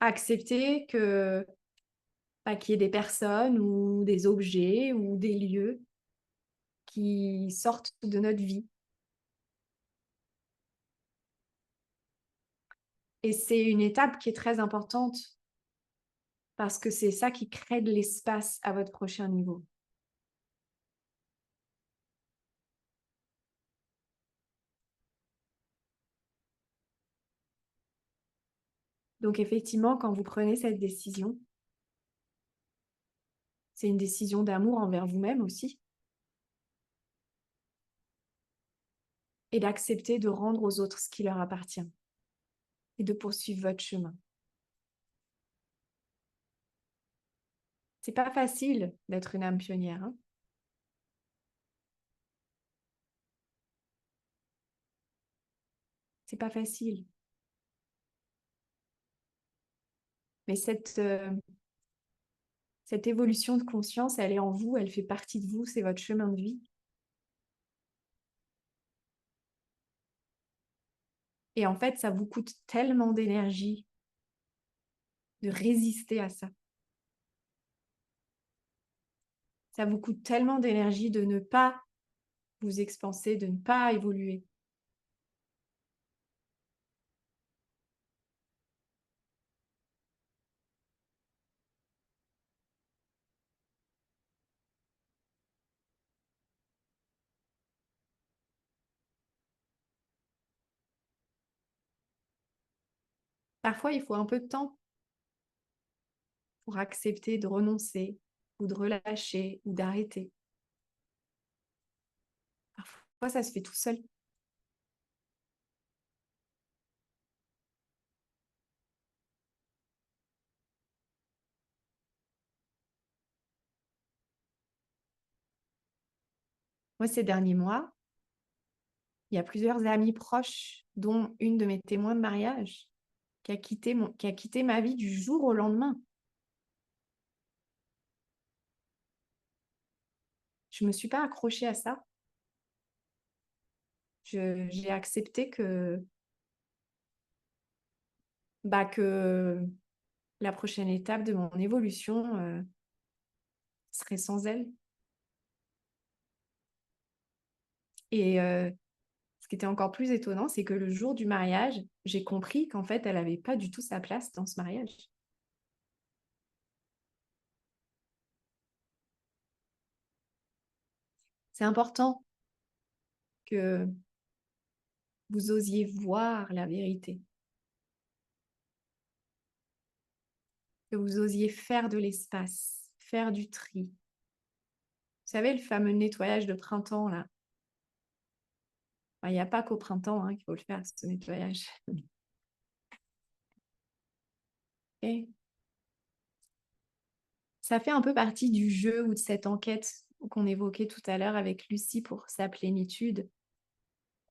Accepter qu'il y ait des personnes ou des objets ou des lieux qui sortent de notre vie. Et c'est une étape qui est très importante parce que c'est ça qui crée de l'espace à votre prochain niveau. Donc effectivement, quand vous prenez cette décision, c'est une décision d'amour envers vous-même aussi et d'accepter de rendre aux autres ce qui leur appartient et de poursuivre votre chemin. C'est pas facile d'être une âme pionnière, hein. C'est pas facile. Mais Cette évolution de conscience, elle est en vous, elle fait partie de vous, c'est votre chemin de vie. Et en fait, ça vous coûte tellement d'énergie de résister à ça. Ça vous coûte tellement d'énergie de ne pas vous expanser, de ne pas évoluer. Parfois, il faut un peu de temps pour accepter de renoncer ou de relâcher ou d'arrêter. Parfois, ça se fait tout seul. Moi, ces derniers mois, il y a plusieurs amis proches, dont une de mes témoins de mariage, qui a quitté ma vie du jour au lendemain. Je ne me suis pas accrochée à ça. J'ai accepté que la prochaine étape de mon évolution serait sans elle. Et ce qui était encore plus étonnant, c'est que le jour du mariage, j'ai compris qu'en fait, elle n'avait pas du tout sa place dans ce mariage. C'est important que vous osiez voir la vérité, que vous osiez faire de l'espace, faire du tri. Vous savez, le fameux nettoyage de printemps, là. Il n'y a pas qu'au printemps qu'il faut le faire, ce nettoyage. Et ça fait un peu partie du jeu ou de cette enquête qu'on évoquait tout à l'heure avec Lucie pour sa plénitude.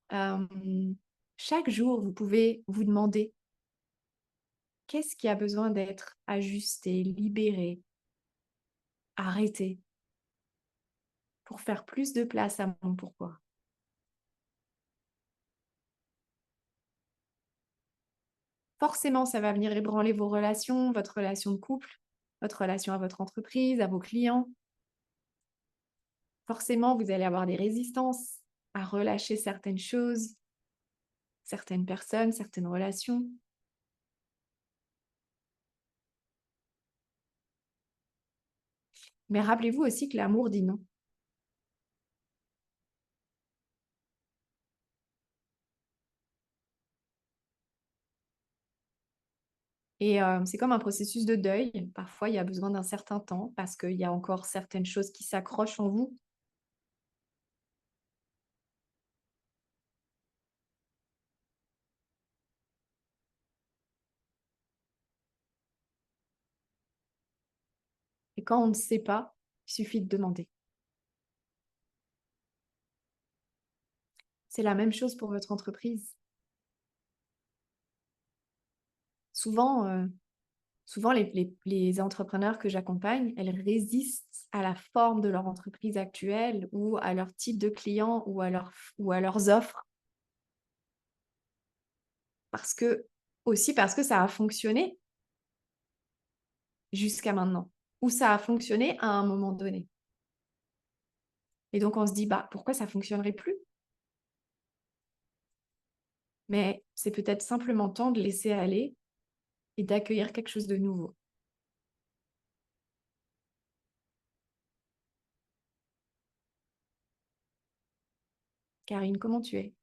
Chaque jour, vous pouvez vous demander qu'est-ce qui a besoin d'être ajusté, libéré, arrêté pour faire plus de place à mon pourquoi. Forcément, ça va venir ébranler vos relations, votre relation de couple, votre relation à votre entreprise, à vos clients. Forcément, vous allez avoir des résistances à relâcher certaines choses, certaines personnes, certaines relations. Mais rappelez-vous aussi que l'amour dit non. Et c'est comme un processus de deuil. Parfois, il y a besoin d'un certain temps parce qu'il y a encore certaines choses qui s'accrochent en vous. Et quand on ne sait pas, il suffit de demander. C'est la même chose pour votre entreprise. Souvent, les entrepreneurs que j'accompagne, elles résistent à la forme de leur entreprise actuelle ou à leur type de client ou à leurs offres. Aussi parce que ça a fonctionné jusqu'à maintenant, ou ça a fonctionné à un moment donné. Et donc, on se dit, pourquoi ça ne fonctionnerait plus? Mais c'est peut-être simplement temps de laisser aller et d'accueillir quelque chose de nouveau. Karine, comment tu es?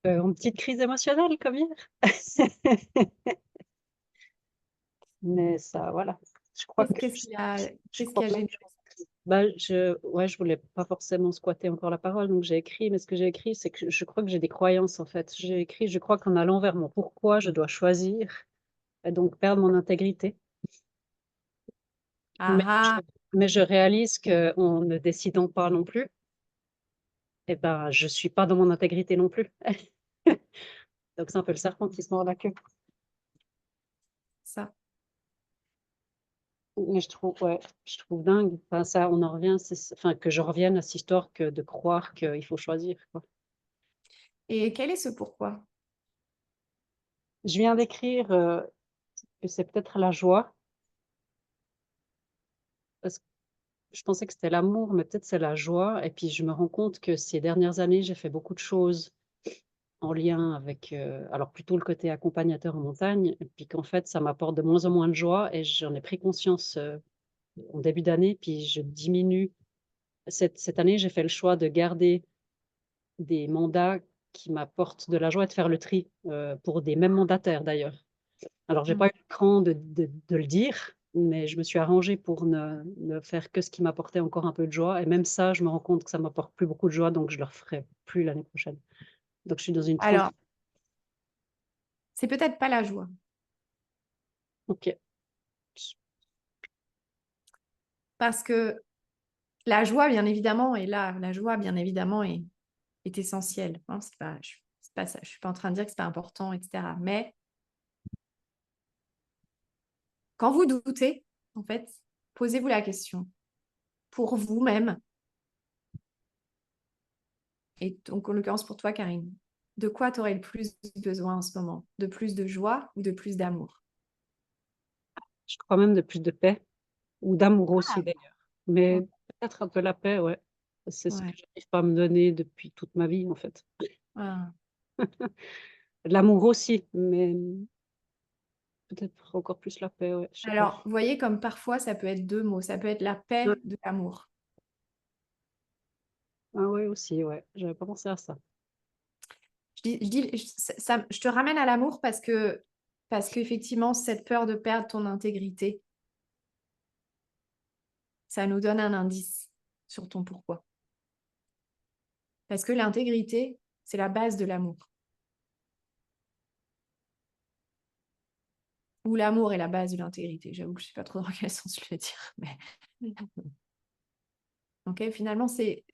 En petite crise émotionnelle comme hier. Mais ça, voilà. Je crois que Qu'est-ce qui a que généré? je voulais pas forcément squatter encore la parole, donc j'ai écrit, mais ce que j'ai écrit, c'est que je crois que j'ai des croyances, en fait. J'ai écrit: «Je crois qu'en allant vers mon pourquoi, je dois choisir et donc perdre mon intégrité». Mais Ah, je réalise qu'en ne décidant pas non plus, je suis pas dans mon intégrité non plus. Donc c'est un peu le serpent qui se mord la queue. Ça. Mais je trouve dingue. Enfin, ça, on en revient, enfin, que je revienne à cette histoire de croire qu'il faut choisir, quoi. Et quel est ce pourquoi? Je viens d'écrire que c'est peut-être la joie, parce que je pensais que c'était l'amour, mais peut-être c'est la joie. Et puis je me rends compte que ces dernières années, j'ai fait beaucoup de choses en lien avec, alors plutôt le côté accompagnateur en montagne, et puis qu'en fait, ça m'apporte de moins en moins de joie. Et j'en ai pris conscience en début d'année, puis je diminue. Cette année, j'ai fait le choix de garder des mandats qui m'apportent de la joie et de faire le tri pour des mêmes mandataires d'ailleurs. Alors, j'ai pas eu le cran de le dire, mais je me suis arrangée pour ne faire que ce qui m'apportait encore un peu de joie. Et même ça, je me rends compte que ça m'apporte plus beaucoup de joie, donc je le referai plus l'année prochaine. Donc, je suis dans une Alors, transition. c'est peut-être pas la joie. Ok. Parce que la joie, bien évidemment, est là. La joie, bien évidemment, est essentielle. Hein. C'est pas ça. Je suis pas en train de dire que c'est pas important, etc. Mais quand vous doutez, en fait, posez-vous la question pour vous-même, et donc en l'occurrence pour toi, Karine, de quoi tu aurais le plus besoin en ce moment? De plus de joie ou de plus d'amour? Je crois même de plus de paix ou d'amour aussi d'ailleurs. Mais peut-être un peu la paix, ouais. C'est ce que Ouais. j'arrive pas à me donner depuis toute ma vie, en fait. Ah. L'amour aussi, mais peut-être encore plus la paix, ouais, je sais pas. Alors, vous voyez comme parfois ça peut être deux mots. Ça peut être la paix Ouais. de l'amour. Ah ouais, aussi, ouais. J'avais pas pensé à ça. Je te ramène à l'amour parce qu'effectivement, cette peur de perdre ton intégrité, ça nous donne un indice sur ton pourquoi. Parce que l'intégrité, c'est la base de l'amour. Ou l'amour est la base de l'intégrité. J'avoue que je ne sais pas trop dans quel sens je le dire. Mais... Okay, finalement, c'est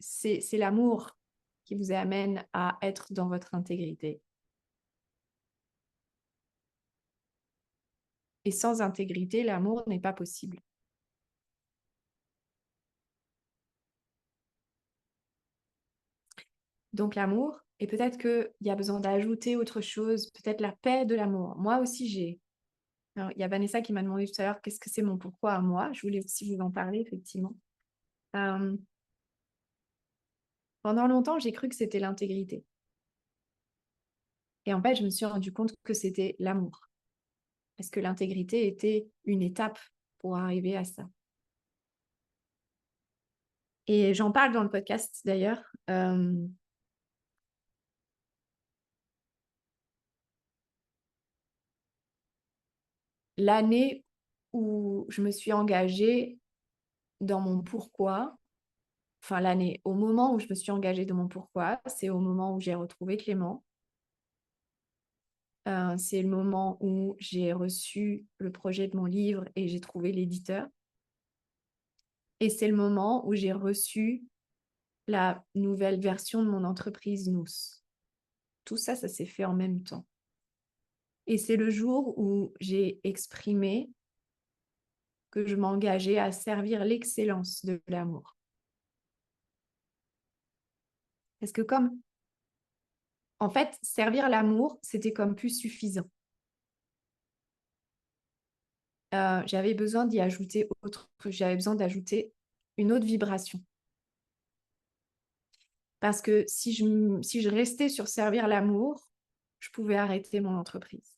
l'amour qui vous amène à être dans votre intégrité. Et sans intégrité, l'amour n'est pas possible. Donc l'amour, et peut-être qu'il y a besoin d'ajouter autre chose, peut-être la paix de l'amour. Moi aussi, j'ai... Alors, il y a Vanessa qui m'a demandé tout à l'heure qu'est-ce que c'est mon pourquoi à moi. Je voulais aussi vous en parler, effectivement. Pendant longtemps, j'ai cru que c'était l'intégrité. Et en fait, je me suis rendu compte que c'était l'amour. Parce que l'intégrité était une étape pour arriver à ça. Et j'en parle dans le podcast, d'ailleurs. L'année où je me suis engagée dans mon pourquoi, enfin l'année, au moment où je me suis engagée dans mon pourquoi, c'est au moment où j'ai retrouvé Clément. C'est le moment où j'ai reçu le projet de mon livre et j'ai trouvé l'éditeur. Et c'est le moment où j'ai reçu la nouvelle version de mon entreprise Nous. Tout ça, ça s'est fait en même temps. Et c'est le jour où j'ai exprimé que je m'engageais à servir l'excellence de l'amour. Parce que en fait, servir l'amour, c'était comme plus suffisant. J'avais besoin d'y ajouter j'avais besoin d'ajouter une autre vibration. Parce que si je restais sur servir l'amour, je pouvais arrêter mon entreprise.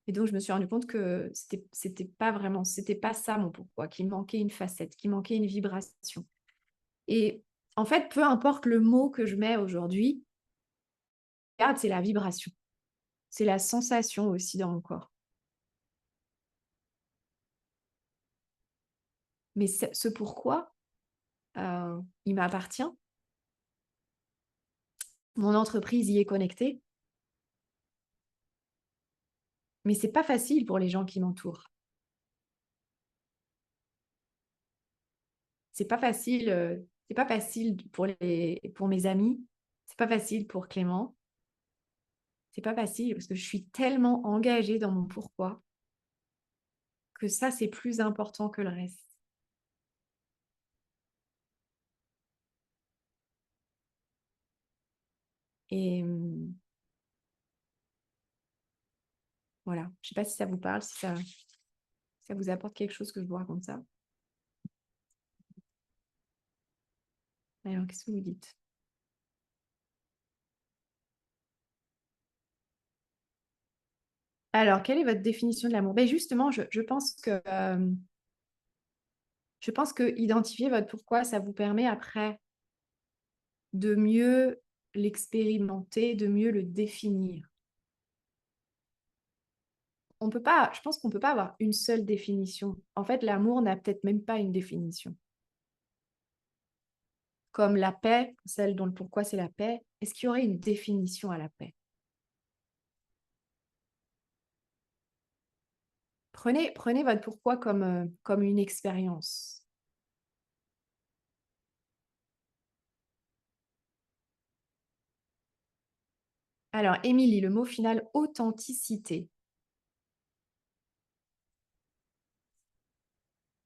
Et donc, je me suis rendu compte que c'était pas ça mon pourquoi, qu'il manquait une facette, qu'il manquait une vibration. Et en fait, peu importe le mot que je mets aujourd'hui, regarde, c'est la vibration. C'est la sensation aussi dans mon corps. Mais ce pourquoi, il m'appartient. Mon entreprise y est connectée. Mais c'est pas facile pour les gens qui m'entourent. C'est pas facile pour mes amis. C'est pas facile pour Clément. C'est pas facile parce que je suis tellement engagée dans mon pourquoi que ça, c'est plus important que le reste. Et voilà, je sais pas si ça vous parle, si ça vous apporte quelque chose que je vous raconte ça. Alors, qu'est-ce que vous dites? Alors, quelle est votre définition de l'amour? Ben justement, je pense que identifier votre pourquoi, ça vous permet après de mieux l'expérimenter, de mieux le définir. Je pense qu'on ne peut pas avoir une seule définition. En fait, l'amour n'a peut-être même pas une définition. Comme la paix, celle dont le pourquoi c'est la paix, est-ce qu'il y aurait une définition à la paix? Prenez votre pourquoi comme une expérience. Alors, Émilie, le mot final, authenticité.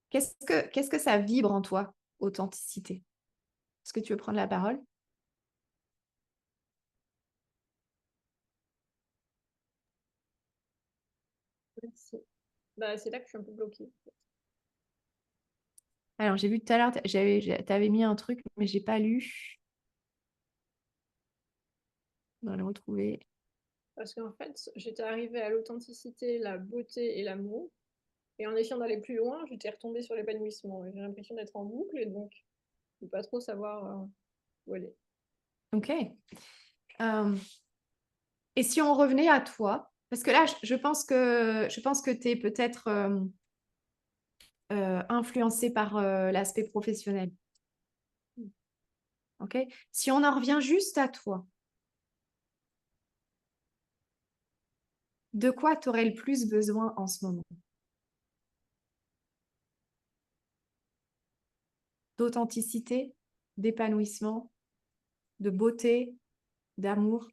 Qu'est-ce que ça vibre en toi, authenticité? Est-ce que tu veux prendre la parole? Merci. Bah, c'est là que je suis un peu bloquée. Alors, j'ai vu tout à l'heure, tu avais mis un truc, mais je n'ai pas lu. On va le retrouver. Parce qu'en fait, j'étais arrivée à l'authenticité, la beauté et l'amour. Et en essayant d'aller plus loin, j'étais retombée sur l'épanouissement. Et j'ai l'impression d'être en boucle et donc de ne pas trop savoir où aller. Ok. Et si on revenait à toi, parce que là, je pense que tu es peut-être influencé par l'aspect professionnel. Ok. Si on en revient juste à toi, de quoi tu aurais le plus besoin en ce moment? D'authenticité, d'épanouissement, de beauté, d'amour?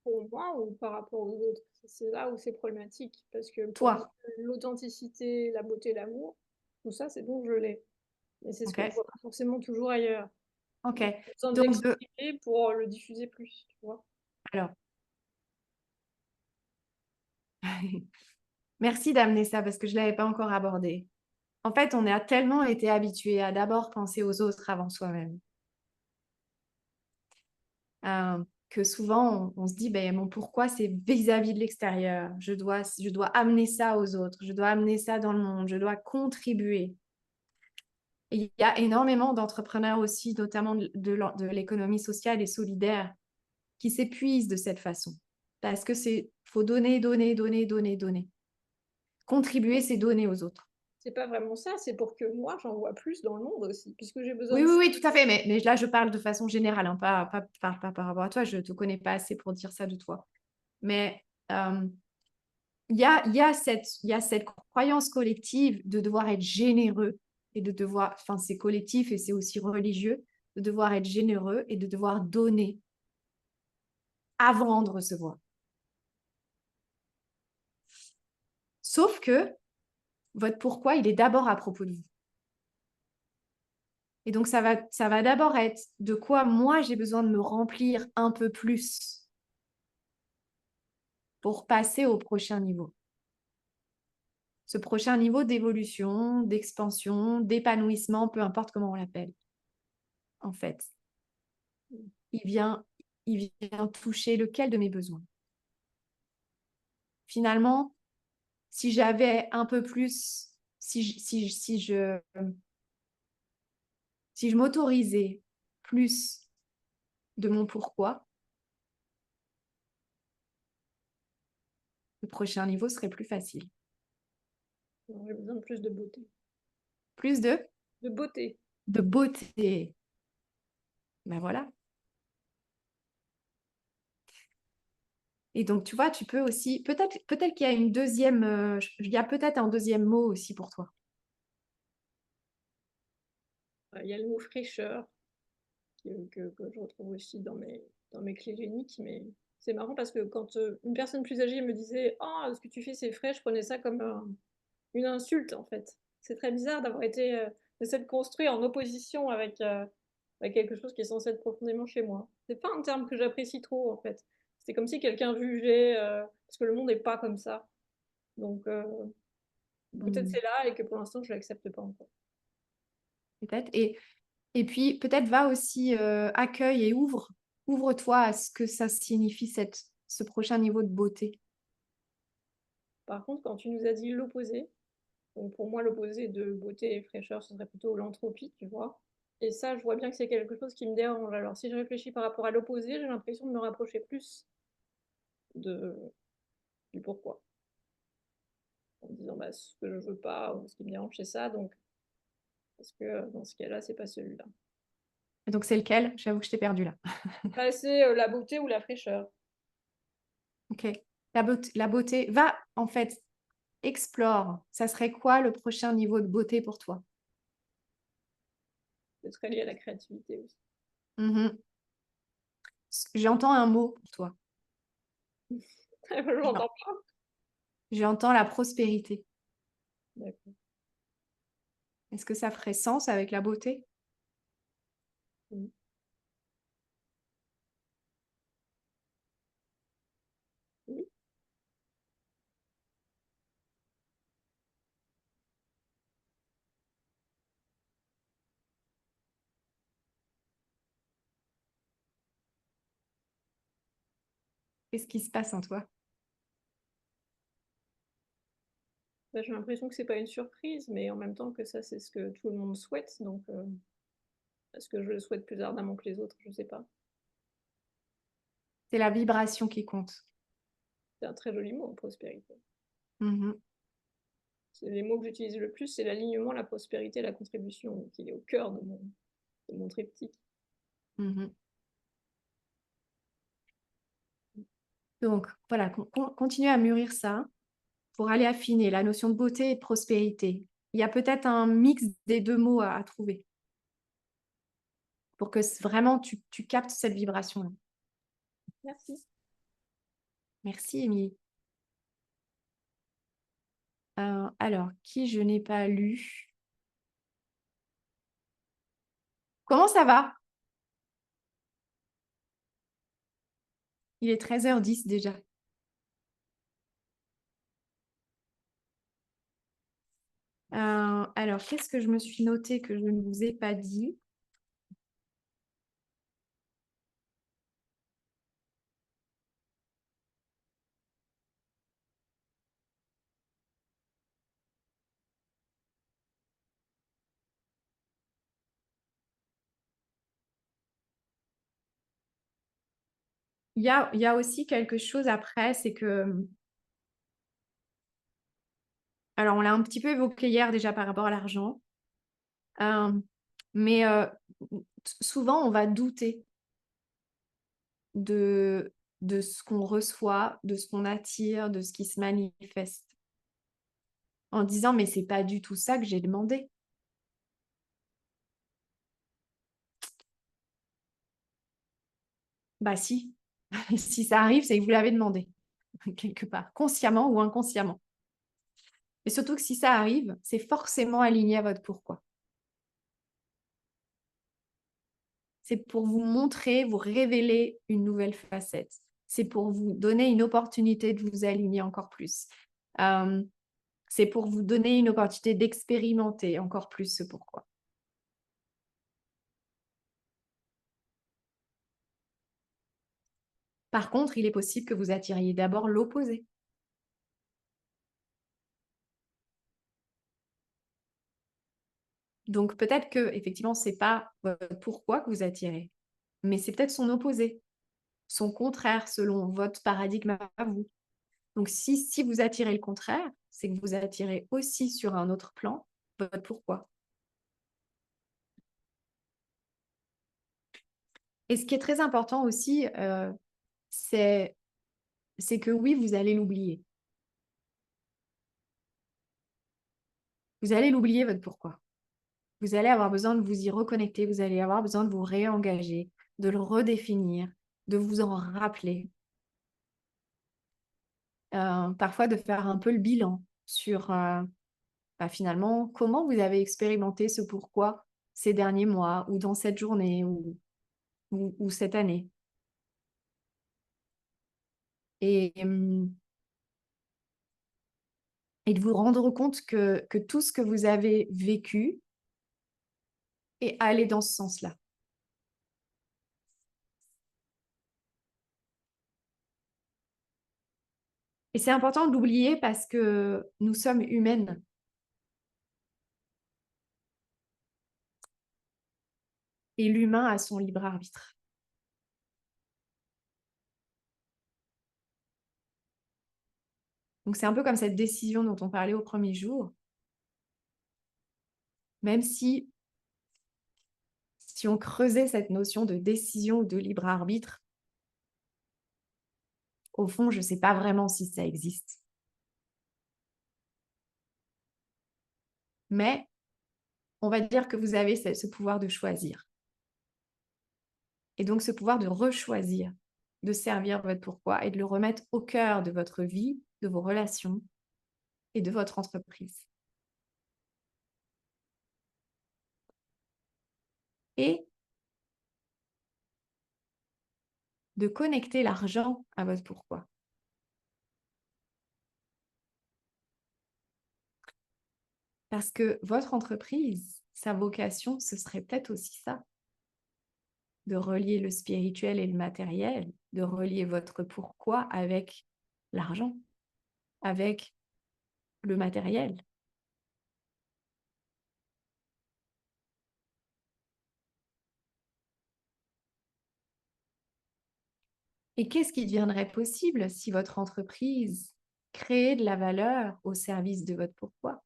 Pour moi ou par rapport aux autres, c'est là où c'est problématique. Parce que pour Toi. moi, l'authenticité, la beauté, l'amour, tout ça, c'est bon, je l'ai. Mais c'est ce que Ok. je vois pas forcément toujours ailleurs. Ok. J'ai besoin de Donc, l'exprimer pour le diffuser plus, tu vois. alors, merci d'amener ça parce que je ne l'avais pas encore abordé. En fait, on a tellement été habitués à d'abord penser aux autres avant soi-même. Que souvent, on se dit, ben, mon pourquoi, c'est vis-à-vis de l'extérieur. Je dois amener ça aux autres. Je dois amener ça dans le monde. Je dois contribuer. Et il y a énormément d'entrepreneurs aussi, notamment de l'économie sociale et solidaire, qui s'épuisent de cette façon. Parce que faut donner, donner, donner, donner, donner. Contribuer, c'est donner aux autres. C'est pas vraiment ça, c'est pour que moi, j'en vois plus dans le monde aussi, puisque j'ai besoin Oui, de oui, ça. oui, tout à fait. Mais là, je parle de façon générale, hein, pas par rapport à toi. Je ne te connais pas assez pour dire ça de toi. Mais il y a cette croyance collective de devoir être généreux et de devoir, enfin, c'est collectif et c'est aussi religieux, de devoir être généreux et de devoir donner avant de recevoir. Sauf que votre pourquoi, il est d'abord à propos de vous. Et donc, ça va d'abord être de quoi moi j'ai besoin de me remplir un peu plus pour passer au prochain niveau. Ce prochain niveau d'évolution, d'expansion, d'épanouissement, peu importe comment on l'appelle, en fait. Il vient toucher lequel de mes besoins. Finalement, si j'avais un peu plus, si je m'autorisais plus de mon pourquoi, le prochain niveau serait plus facile. J'ai besoin de plus de beauté. Plus de beauté. De beauté. Ben voilà. Et donc, tu vois, tu peux aussi, peut-être qu'il y a une deuxième, il y a peut-être un deuxième mot aussi pour toi. Il y a le mot fraîcheur que je retrouve aussi dans dans mes clés géniques, mais c'est marrant parce que quand une personne plus âgée me disait «Ah, ce que tu fais, c'est frais», je prenais ça comme une insulte, en fait. C'est très bizarre d'avoir été de s'être construit en opposition avec quelque chose qui est censé être profondément chez moi. C'est pas un terme que j'apprécie trop, en fait. C'est comme si quelqu'un jugeait parce que le monde n'est pas comme ça. Donc peut-être Hmm, c'est là et que pour l'instant je l'accepte pas encore. peut-être. Et puis, peut-être va aussi accueille et ouvre-toi à ce que ça signifie ce prochain niveau de beauté. Par contre, quand tu nous as dit l'opposé, donc pour moi l'opposé de beauté et fraîcheur, ce serait plutôt l'entropie, tu vois. Et ça, je vois bien que c'est quelque chose qui me dérange. Alors si je réfléchis par rapport à l'opposé, j'ai l'impression de me rapprocher plus de, du pourquoi. En me disant bah, ce que je veux pas ou ce qui me dérange, c'est ça. Donc, est-ce que dans ce cas-là, c'est pas celui-là? Et donc, c'est lequel? J'avoue que je t'ai perdu là. Bah, c'est la beauté ou la fraîcheur. Ok. La beauté, va en fait, explore. Ça serait quoi le prochain niveau de beauté pour toi? C'est très lié à la créativité aussi. Mhm. J'entends un mot pour toi. Je l'entends pas. J'entends la prospérité. D'accord. Est-ce que ça ferait sens avec la beauté? Oui. Oui. Qu'est-ce qui se passe en toi? Bah, j'ai l'impression que c'est pas une surprise, mais en même temps que ça, c'est ce que tout le monde souhaite. Donc, est-ce que je le souhaite plus ardemment que les autres? Je sais pas. C'est la vibration qui compte. C'est un très joli mot, prospérité. Mhm. C'est les mots que j'utilise le plus, c'est l'alignement, la prospérité, la contribution, qui est au cœur de mon triptyque. Mhm. Donc, voilà, continuez à mûrir ça pour aller affiner la notion de beauté et de prospérité. Il y a peut-être un mix des deux mots à trouver pour que vraiment tu captes cette vibration-là. Merci. Merci, Émilie. Alors, qui je n'ai pas lu? Comment ça va? Il est 13h10 déjà. Alors, qu'est-ce que je me suis noté que je ne vous ai pas dit? Il y a aussi quelque chose après, c'est que... Alors, on l'a un petit peu évoqué hier déjà par rapport à l'argent. Mais souvent, on va douter de, de ce qu'on reçoit, de ce qu'on attire, de ce qui se manifeste, en disant, mais c'est pas du tout ça que j'ai demandé. Bah si, si ça arrive, c'est que vous l'avez demandé, quelque part, consciemment ou inconsciemment. Et surtout que si ça arrive, c'est forcément aligné à votre pourquoi. C'est pour vous montrer, vous révéler une nouvelle facette. C'est pour vous donner une opportunité de vous aligner encore plus. C'est pour vous donner une opportunité d'expérimenter encore plus ce pourquoi. Par contre, il est possible que vous attiriez d'abord l'opposé. Donc peut-être que effectivement, c'est pas votre pourquoi que vous attirez, mais c'est peut-être son opposé, son contraire selon votre paradigme à vous. Donc si vous attirez le contraire, c'est que vous attirez aussi sur un autre plan votre pourquoi. Et ce qui est très important aussi, c'est que oui, vous allez l'oublier. Vous allez l'oublier votre pourquoi. Vous allez avoir besoin de vous y reconnecter, vous allez avoir besoin de vous réengager, de le redéfinir, de vous en rappeler. Parfois de faire un peu le bilan sur finalement comment vous avez expérimenté ce pourquoi ces derniers mois ou dans cette journée ou cette année. Et de vous rendre compte que tout ce que vous avez vécu est allé dans ce sens-là. Et c'est important de l'oublier parce que nous sommes humaines. Et l'humain a son libre arbitre. Donc c'est un peu comme cette décision dont on parlait au premier jour. Même si on creusait cette notion de décision ou de libre arbitre, au fond, je ne sais pas vraiment si ça existe. Mais on va dire que vous avez ce pouvoir de choisir. Et donc ce pouvoir de rechoisir, de servir votre pourquoi et de le remettre au cœur de votre vie, de vos relations et de votre entreprise. Et de connecter l'argent à votre pourquoi. Parce que votre entreprise, sa vocation, ce serait peut-être aussi ça, de relier le spirituel et le matériel, de relier votre pourquoi avec l'argent, avec le matériel. Et qu'est-ce qui deviendrait possible si votre entreprise créait de la valeur au service de votre pourquoi?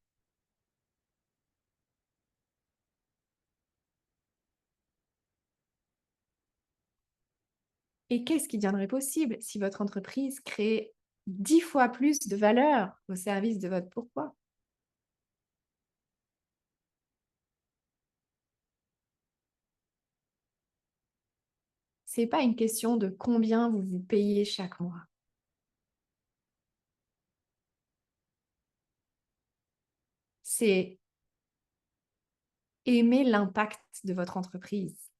Et qu'est-ce qui deviendrait possible si votre entreprise créait 10 fois plus de valeur au service de votre pourquoi? Ce n'est pas une question de combien vous vous payez chaque mois. C'est aimer l'impact de votre entreprise.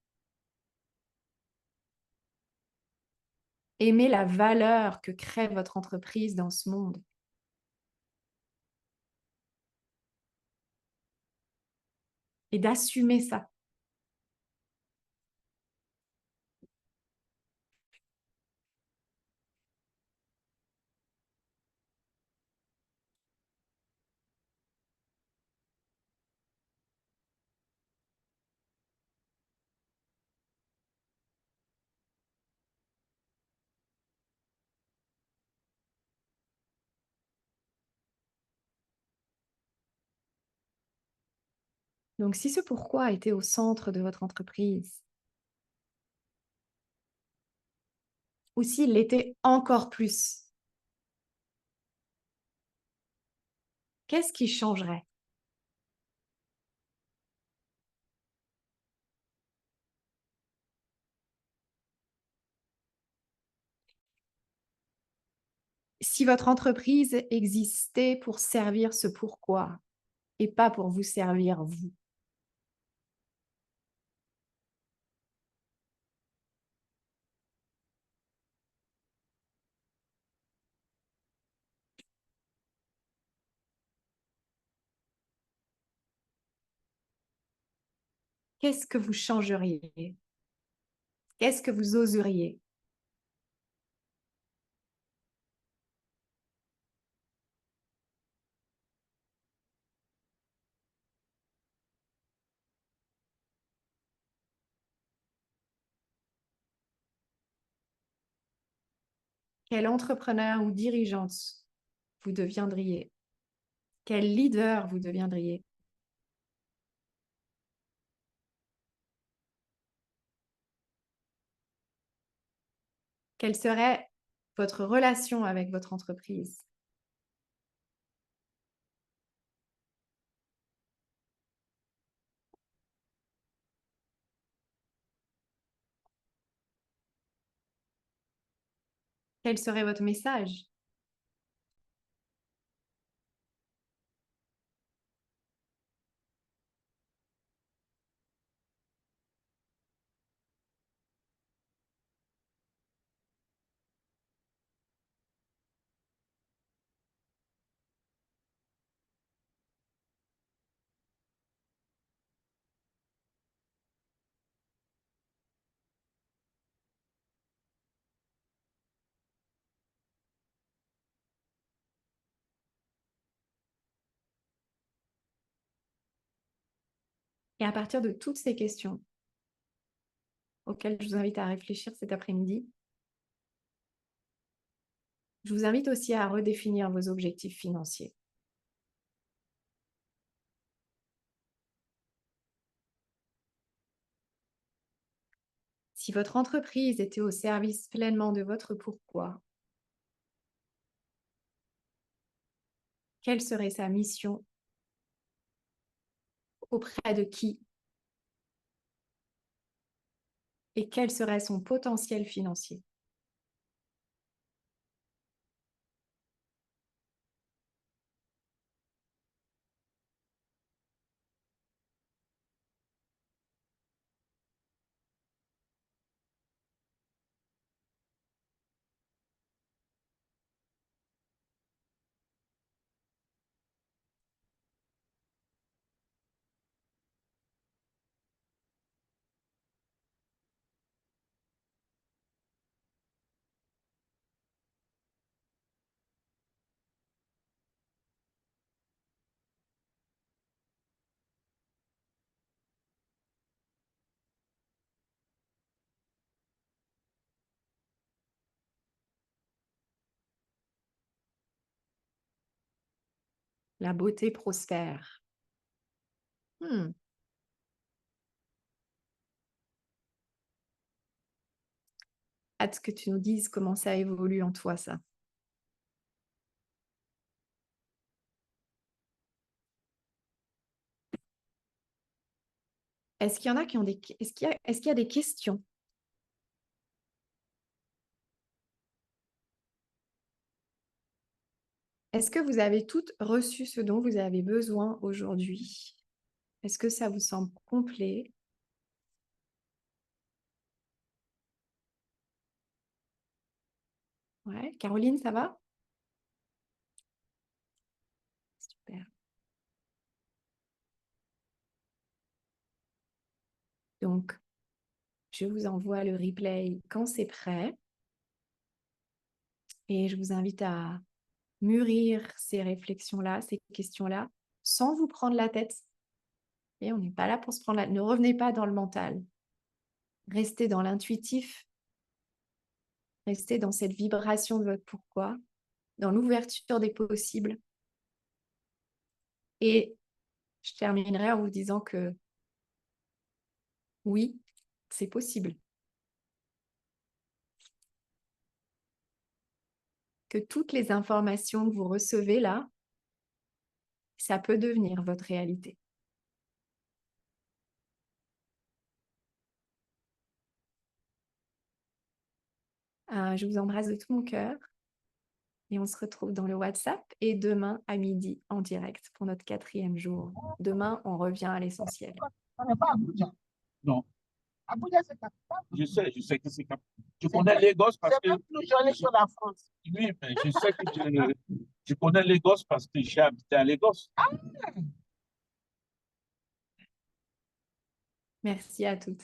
Aimer la valeur que crée votre entreprise dans ce monde. Et d'assumer ça. Donc, si ce pourquoi était au centre de votre entreprise, ou s'il l'était encore plus, qu'est-ce qui changerait? Si votre entreprise existait pour servir ce pourquoi et pas pour vous servir vous, qu'est-ce que vous changeriez? Qu'est-ce que vous oseriez? Quel entrepreneur ou dirigeante vous deviendriez? Quel leader vous deviendriez? Quelle serait votre relation avec votre entreprise? Quel serait votre message? Et à partir de toutes ces questions auxquelles je vous invite à réfléchir cet après-midi, je vous invite aussi à redéfinir vos objectifs financiers. Si votre entreprise était au service pleinement de votre pourquoi, quelle serait sa mission? Auprès de qui? Et quel serait son potentiel financier? La beauté prospère. Hâte que tu nous dises comment ça évolue en toi, ça. Est-ce qu'il y en a qui ont des... Est-ce qu'il y a des questions? Est-ce que vous avez toutes reçu ce dont vous avez besoin aujourd'hui? Est-ce que ça vous semble complet? Ouais, Caroline, ça va? Super. Donc, je vous envoie le replay quand c'est prêt. Et je vous invite à mûrir ces réflexions-là, ces questions-là, sans vous prendre la tête. Et on n'est pas là pour se prendre la tête. Ne revenez pas dans le mental. Restez dans l'intuitif. Restez dans cette vibration de votre pourquoi, dans l'ouverture des possibles. Et je terminerai en vous disant que oui, c'est possible. Que toutes les informations que vous recevez là, ça peut devenir votre réalité. Je vous embrasse de tout mon cœur et on se retrouve dans le WhatsApp et demain à midi en direct pour notre 4e jour. Demain, on revient à l'essentiel. On n'est pas à Abuja. Non. Abuja, c'est capitale. Je sais que c'est capitale. Je connais Lagos parce que... C'est plus joli que la France. Oui, mais je sais que je connais Lagos parce que j'ai habité à Lagos. Merci à toutes.